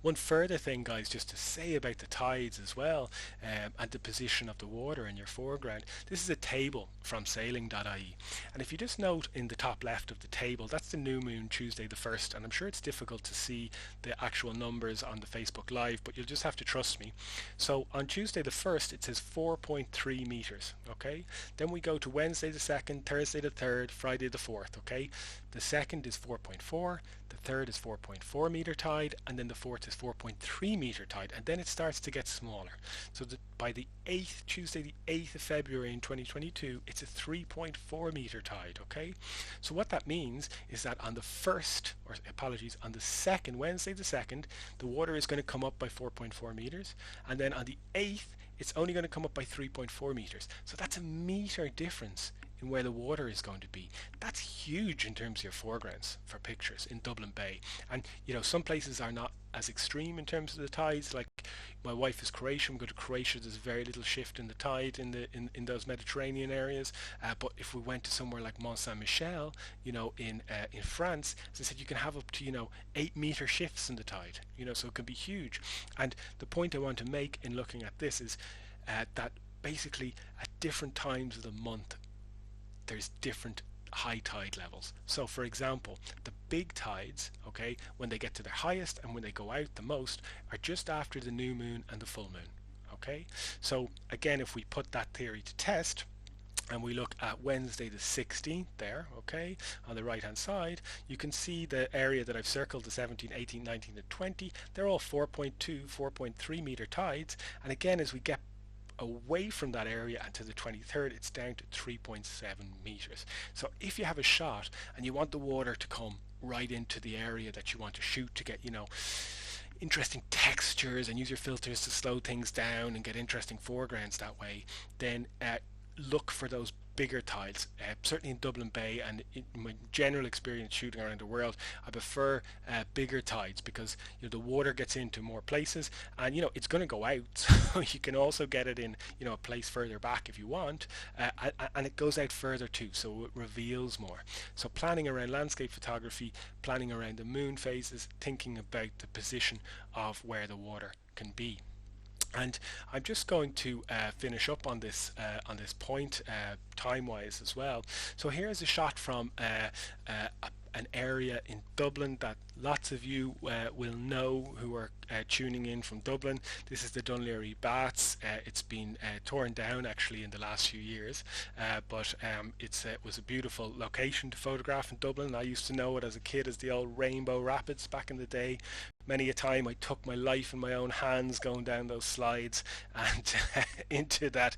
One further thing, guys, just to say about the tides as well, and the position of the water in your foreground. This is a table from sailing.ie, and if you just note in the top left of the table, that's the new moon, Tuesday the 1st, and I'm sure it's difficult to see the actual numbers on the Facebook Live, but you'll just have to trust me. So on Tuesday the 1st, it says 4.3 meters, okay? Then we go to Wednesday the 2nd, Thursday the 3rd, Friday the 4th, okay? The 2nd is 4.4, the 3rd is 4.4 meter tide, and then the 4th is 4.3 meter tide, and then it starts to get smaller. So by the 8th, Tuesday the 8th of February in 2022, it's a 3.4 meter tide, okay? So what that means is that on the 1st, or apologies, on the 2nd, Wednesday the 2nd, the water is going to come up by 4.4 meters, and then on the 8th, it's only going to come up by 3.4 meters. So that's a meter difference in where the water is going to be. That's huge in terms of your foregrounds for pictures in Dublin Bay. And some places are not as extreme in terms of the tides. Like my wife is Croatian, we go to Croatia, there's very little shift in the tide in those Mediterranean areas. But if we went to somewhere like Mont Saint-Michel, in France, as I said, you can have up to 8 meter shifts in the tide. So it can be huge. And the point I want to make in looking at this is that basically at different times of the month there's different high tide levels. So for example, the big tides, okay, when they get to their highest and when they go out the most, are just after the new moon and the full moon, okay? So again, if we put that theory to test and we look at Wednesday the 16th there, okay, on the right hand side, you can see the area that I've circled, the 17, 18, 19 and 20, they're all 4.2, 4.3 meter tides, and again as we get away from that area and to the 23rd, it's down to 3.7 meters. So if you have a shot and you want the water to come right into the area that you want to shoot to get interesting textures and use your filters to slow things down and get interesting foregrounds that way, then look for those bigger tides. Certainly in Dublin Bay and in my general experience shooting around the world, I prefer bigger tides because the water gets into more places, and it's going to go out. So you can also get it in a place further back if you want, and it goes out further too, so it reveals more. So planning around landscape photography, planning around the moon phases, thinking about the position of where the water can be. And I'm just going to finish up on this point time-wise as well. So here's a shot from an area in Dublin that lots of you will know who are tuning in from Dublin. This is the Dún Laoghaire Baths. It's been torn down actually in the last few years, but it was a beautiful location to photograph in Dublin. I used to know it as a kid as the old Rainbow Rapids back in the day. Many a time I took my life in my own hands going down those slides and into that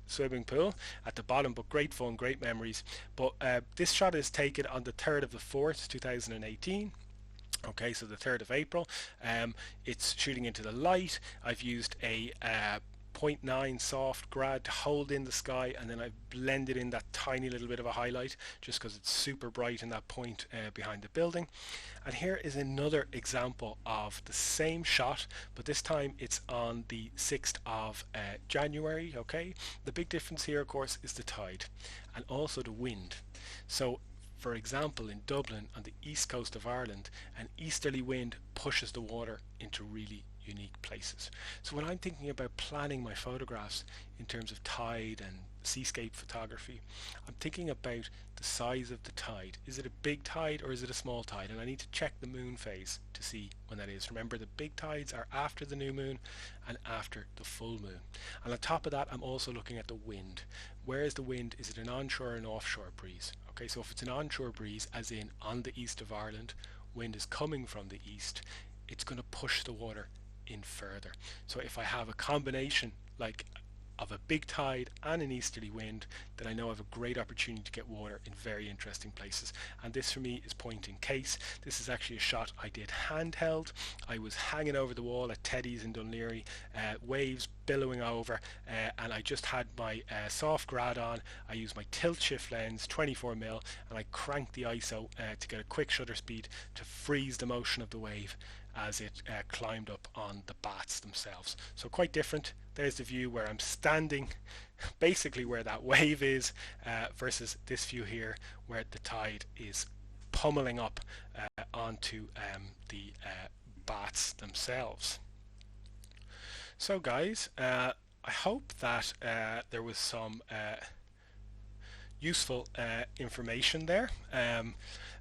swimming pool at the bottom, but great fun, great memories. But this shot is taken on the 3rd of the 4th, 2018. Okay, so the 3rd of April. It's shooting into the light. I've used a 0.9 soft grad to hold in the sky, and then I've blended in that tiny little bit of a highlight just because it's super bright in that point behind the building. And here is another example of the same shot, but this time it's on the 6th of January. Okay, the big difference here of course is the tide and also the wind. So for example, in Dublin on the east coast of Ireland, an easterly wind pushes the water into really unique places. So when I'm thinking about planning my photographs in terms of tide and seascape photography, I'm thinking about the size of the tide. Is it a big tide or is it a small tide? And I need to check the moon phase to see when that is. Remember, the big tides are after the new moon and after the full moon. And on top of that, I'm also looking at the wind. Where is the wind? Is it an onshore or an offshore breeze? Okay, so if it's an onshore breeze, as in on the east of Ireland, wind is coming from the east, it's going to push the water in further. So if I have a combination like of a big tide and an easterly wind, then I know I have a great opportunity to get water in very interesting places. And this for me is point in case. This is actually a shot I did handheld. I was hanging over the wall at Teddy's in Dún Laoghaire, waves billowing over, and I just had my soft grad on. I used my tilt shift lens 24mm, and I cranked the ISO to get a quick shutter speed to freeze the motion of the wave as it climbed up on the baths themselves. So quite different. There's the view where I'm standing basically where that wave is, versus this view here where the tide is pummeling up onto the baths themselves. So guys, I hope that there was some useful information there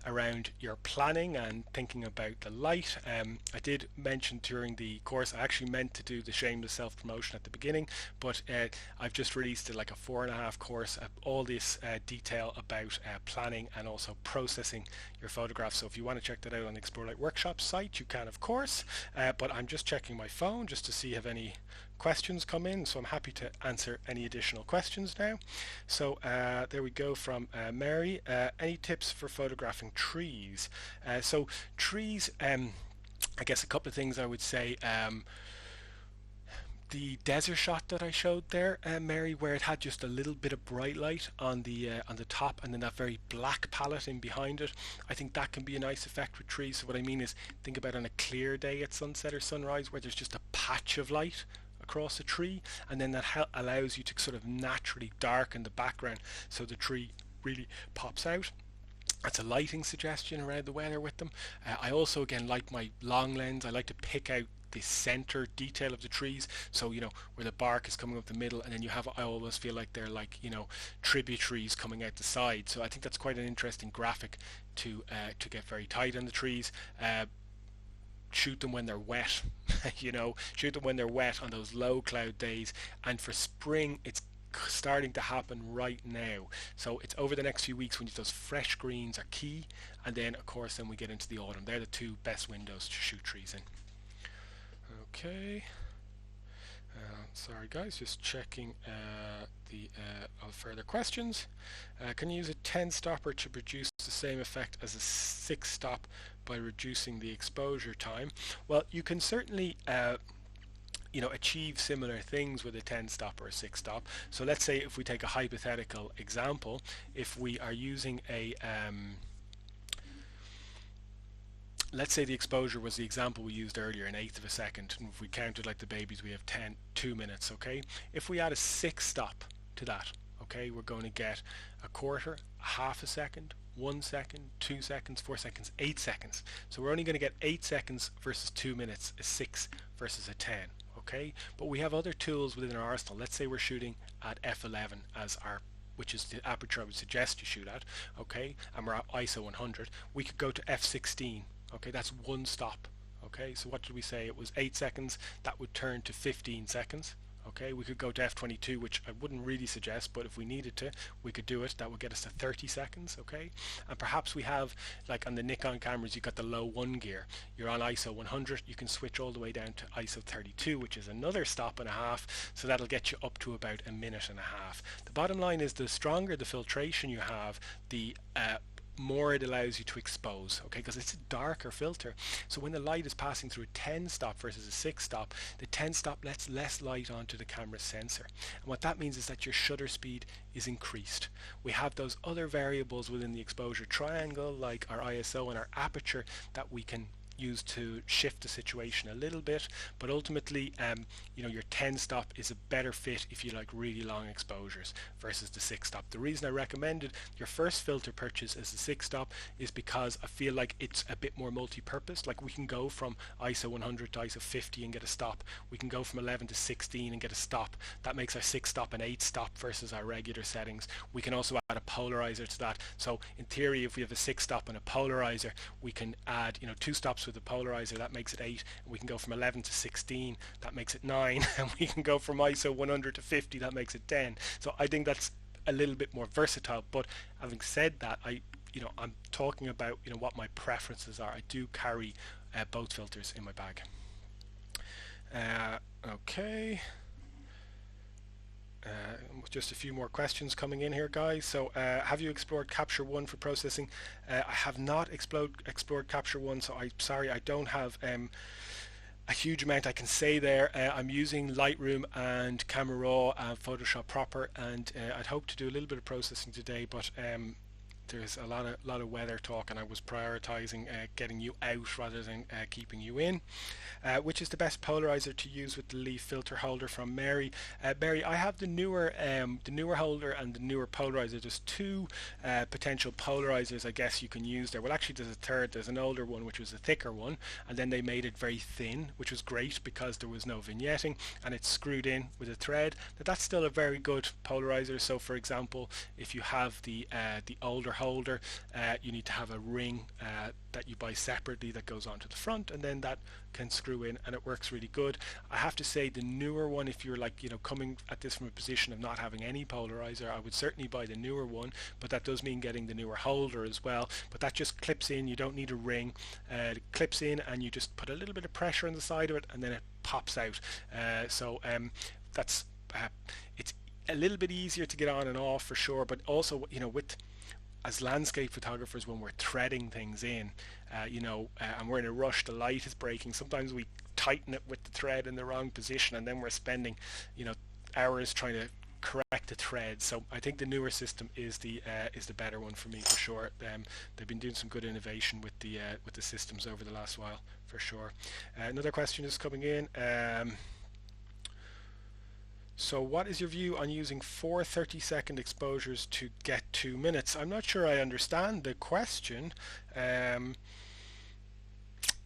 around your planning and thinking about the light. I did mention during the course, I actually meant to do the shameless self-promotion at the beginning, but I've just released like a 4.5 course, all this detail about planning and also processing your photographs. So if you want to check that out on the Explore Light Workshop site, you can of course, but I'm just checking my phone just to see if any questions come in, so I'm happy to answer any additional questions now. So there we go from Mary. Any tips for photographing trees? So trees, I guess a couple of things I would say. The desert shot that I showed there, Mary, where it had just a little bit of bright light on the top and then that very black palette in behind it, I think that can be a nice effect with trees. So what I mean is, think about on a clear day at sunset or sunrise where there's just a patch of light across a tree, and then that allows you to sort of naturally darken the background so the tree really pops out. That's a lighting suggestion around the weather with them. I also again like my long lens. I like to pick out the center detail of the trees, so where the bark is coming up the middle, and then you have, I always feel like they're like tributaries coming out the side. So I think that's quite an interesting graphic to get very tight on the trees. Shoot them when they're wet, shoot them when they're wet on those low cloud days. And for spring, it's starting to happen right now. So it's over the next few weeks when those fresh greens are key. And then, of course, then we get into the autumn. They're the two best windows to shoot trees in. Okay. Sorry guys, just checking the further questions. Can you use a 10 stopper to produce the same effect as a 6 stop by reducing the exposure time? Well, you can certainly achieve similar things with a 10 stop or a 6 stop. So let's say if we take a hypothetical example, if we are using a let's say the exposure was the example we used earlier, an eighth of a second, and if we counted like the babies, we have 2 minutes. Okay, if we add a 6 stop to that, okay, we're going to get a quarter, a half a second, 1 second, 2 seconds, 4 seconds, 8 seconds. So we're only going to get 8 seconds versus 2 minutes, a 6 versus a 10. Okay, but we have other tools within our arsenal. Let's say we're shooting at f11 as our, which is the aperture I would suggest you shoot at, okay, and we're at ISO 100. We could go to f16. Okay, that's 1 stop. Okay, so what did we say? It was 8 seconds. That would turn to 15 seconds. Okay, we could go to f22, which I wouldn't really suggest, but if we needed to, we could do it. That would get us to 30 seconds. Okay, and perhaps we have, like on the Nikon cameras, you've got the low 1 gear. You're on ISO 100. You can switch all the way down to ISO 32, which is another stop and a half. So that'll get you up to about a minute and a half. The bottom line is, the stronger the filtration you have, the more it allows you to expose, okay, because it's a darker filter. So when the light is passing through a 10 stop versus a 6 stop, the 10 stop lets less light onto the camera's sensor, and what that means is that your shutter speed is increased. We have those other variables within the exposure triangle, like our ISO and our aperture, that we can use to shift the situation a little bit, but ultimately your 10 stop is a better fit if you like really long exposures versus the 6 stop. The reason I recommended your first filter purchase as the 6 stop is because I feel like it's a bit more multi-purpose. Like, we can go from ISO 100 to ISO 50 and get a stop. We can go from 11 to 16 and get a stop. That makes our 6 stop and 8 stop versus our regular settings. We can also add a polarizer to that. So in theory, if we have a 6 stop and a polarizer, we can add 2 stops with the polarizer. That makes it 8. And we can go from 11 to 16. That makes it 9. And we can go from ISO 100 to 50. That makes it 10. So I think that's a little bit more versatile. But having said that, I'm talking about what my preferences are. I do carry both filters in my bag. Okay. Just a few more questions coming in here, guys. So have you explored Capture One for processing? I have not explored Capture One, so I'm sorry, I don't have a huge amount I can say there. I'm using Lightroom and Camera Raw and Photoshop Proper, and I'd hope to do a little bit of processing today, but there's a lot of weather talk, and I was prioritizing getting you out rather than keeping you in. Which is the best polarizer to use with the leaf filter holder, from Mary. Mary, I have the newer holder and the newer polarizer. There's 2 potential polarizers I guess you can use there. Well, actually there's a third. There's an older one which was a thicker one, and then they made it very thin, which was great because there was no vignetting and it's screwed in with a thread. But that's still a very good polarizer. So for example, if you have the older holder, you need to have a ring that you buy separately that goes onto the front, and then that can screw in, and it works really good. I have to say, the newer one, if you're like coming at this from a position of not having any polarizer, I would certainly buy the newer one, but that does mean getting the newer holder as well. But that just clips in, you don't need a ring. It clips in and you just put a little bit of pressure on the side of it and then it pops out. That's it's a little bit easier to get on and off for sure, but also with as landscape photographers, when we're threading things in, and we're in a rush, the light is breaking, sometimes we tighten it with the thread in the wrong position, and then we're spending hours trying to correct the thread. So I think the newer system is the better one for me for sure. They've been doing some good innovation with the systems over the last while for sure. Another question is coming in. So what is your view on using 4 30-second exposures to get 2 minutes? I'm not sure I understand the question.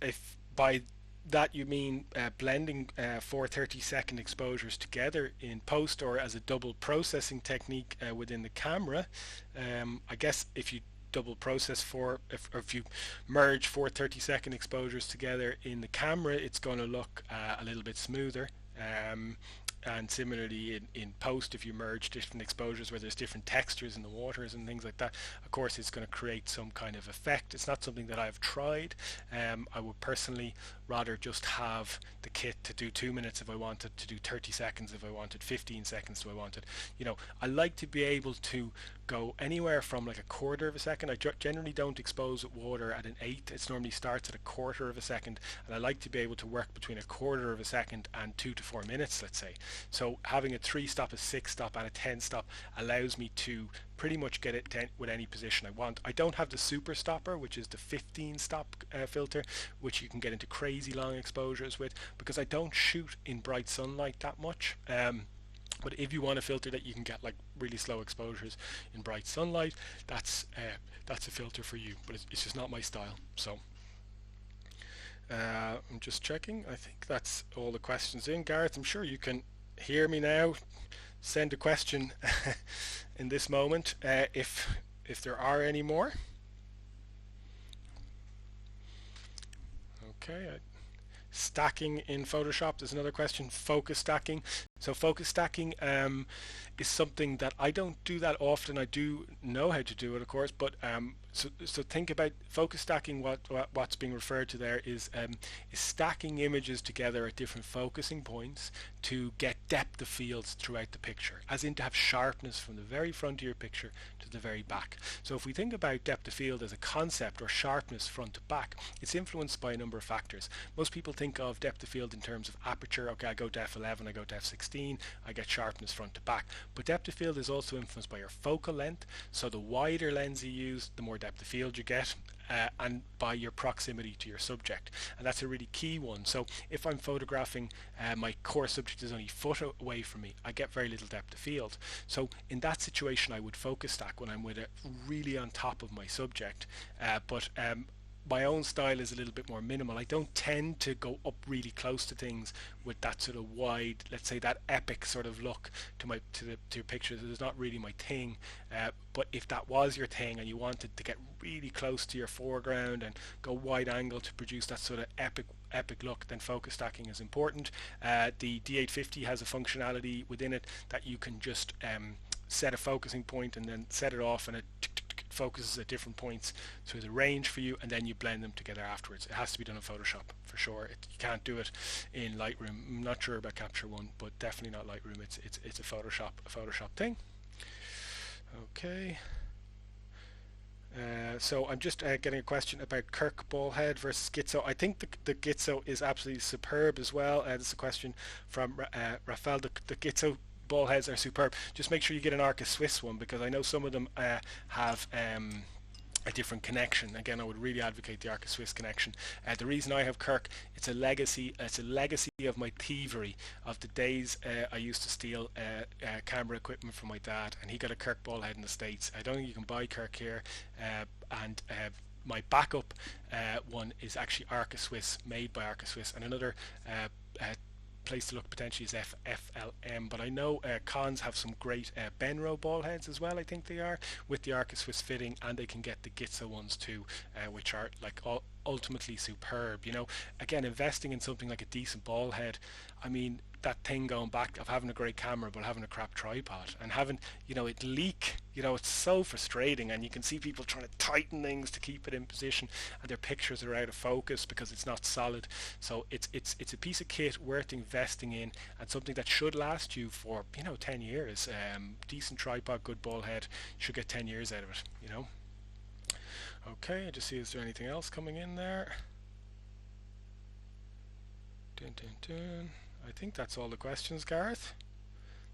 If by that you mean blending 4 30-second exposures together in post, or as a double processing technique within the camera, I guess if you double process if you merge 4 30-second exposures together in the camera, it's going to look a little bit smoother. And similarly in post, if you merge different exposures where there's different textures in the waters and things like that, of course it's going to create some kind of effect. It's not something that I've tried. I would personally rather just have the kit to do 2 minutes if I wanted, to do 30 seconds if I wanted, 15 seconds if I wanted. I like to be able to go anywhere from like a quarter of a second. I generally don't expose with water at an eighth. It normally starts at a quarter of a second, and I like to be able to work between a quarter of a second and 2 to 4 minutes, let's say. So having a 3 stop, a 6 stop, and a 10 stop allows me to pretty much get it with any position I want. I don't have the super stopper, which is the 15 stop filter, which you can get into crazy long exposures with, because I don't shoot in bright sunlight that much. But if you want a filter that you can get like really slow exposures in bright sunlight, that's a filter for you. But it's just not my style. So I'm just checking. I think that's all the questions in. Gareth, I'm sure you can hear me now. Send a question in this moment if there are any more. Okay. Stacking in Photoshop, there's another question. Focus stacking. So focus stacking is something that I don't do that often. I do know how to do it, of course, but so think about focus stacking. What's being referred to there is stacking images together at different focusing points to get depth of fields throughout the picture, as in to have sharpness from the very front of your picture to the very back. So if we think about depth of field as a concept, or sharpness front to back, it's influenced by a number of factors. Most people think of depth of field in terms of aperture. Okay, I go to f11, I go to f16, I get sharpness front to back. But depth of field is also influenced by your focal length. So the wider lens you use, the more depth of field you get, and by your proximity to your subject. And that's a really key one. So if I'm photographing my core subject is only a foot away from me, I get very little depth of field. So in that situation, I would focus stack when I'm with it really on top of my subject. But my own style is a little bit more minimal. I don't tend to go up really close to things with that sort of wide, let's say that epic sort of look to your pictures. It's not really my thing. But if that was your thing and you wanted to get really close to your foreground and go wide angle to produce that sort of epic look, then focus stacking is important. The D850 has a functionality within it that you can just set a focusing point and then set it off, and it focuses at different points through the range for you, and then you blend them together afterwards. It has to be done in Photoshop for sure. You can't do it in Lightroom. I'm not sure about Capture One, but definitely not Lightroom. It's a Photoshop thing. Okay. So I'm just getting a question about Kirk ball head versus Gitzo. I think the Gitzo is absolutely superb as well. This is a question from Rafael. The Gitzo ball heads are superb. Just make sure you get an Arca Swiss one, because I know some of them have a different connection. Again, I would really advocate the Arca Swiss connection. The reason I have Kirk, it's a legacy of my thievery, of the days I used to steal camera equipment from my dad, and he got a Kirk ball head in the States. I don't think you can buy Kirk here, and my backup one is actually Arca Swiss, made by Arca Swiss, and another place to look potentially is FLM, but I know Cons have some great Benro ball heads as well. I think they are, with the Arca Swiss fitting, and they can get the Gitzo ones too, which are like ultimately superb. Again, investing in something like a decent ball head, I mean, that thing going back of having a great camera but having a crap tripod and having it leak, it's so frustrating, and you can see people trying to tighten things to keep it in position, and their pictures are out of focus because it's not solid. So it's a piece of kit worth investing in, and something that should last you for 10 years. Decent tripod, good ball head, should get 10 years out of it. Okay, I just see, is there anything else coming in there? Dun. I think that's all the questions, Gareth,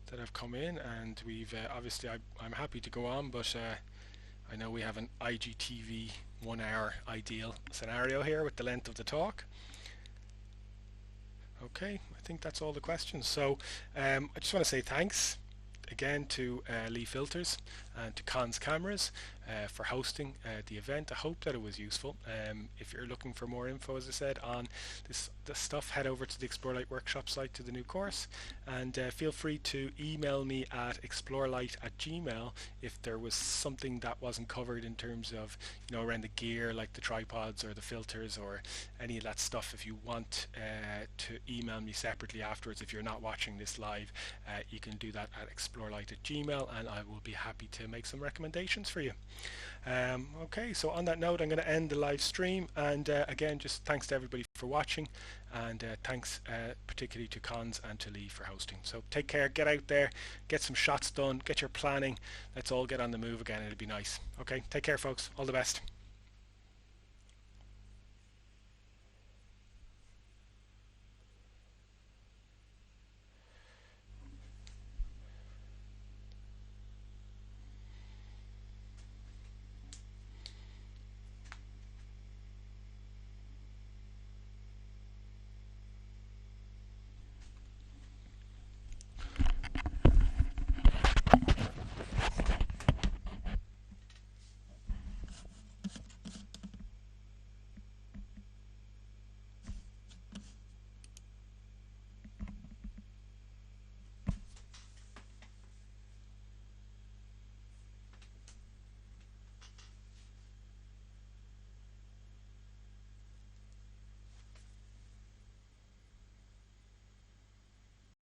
that have come in, and we've obviously I'm happy to go on, but I know we have an IGTV 1 hour ideal scenario here with the length of the talk. Okay, I think that's all the questions. So I just want to say thanks again to Lee Filters and to Cons Cameras for hosting the event. I hope that it was useful. If you're looking for more info, as I said, on this stuff, head over to the Explore Light workshop site, to the new course, and feel free to email me at explorelight@gmail if there was something that wasn't covered in terms of around the gear, like the tripods or the filters or any of that stuff. If you want to email me separately afterwards, if you're not watching this live, you can do that at explorelight@gmail, and I will be happy to make some recommendations for you. Okay, so on that note, I'm going to end the live stream. And again, just thanks to everybody for watching. And thanks particularly to Cons and to Lee for hosting. So take care, get out there, get some shots done, get your planning. Let's all get on the move again. It'll be nice. Okay, take care, folks. All the best.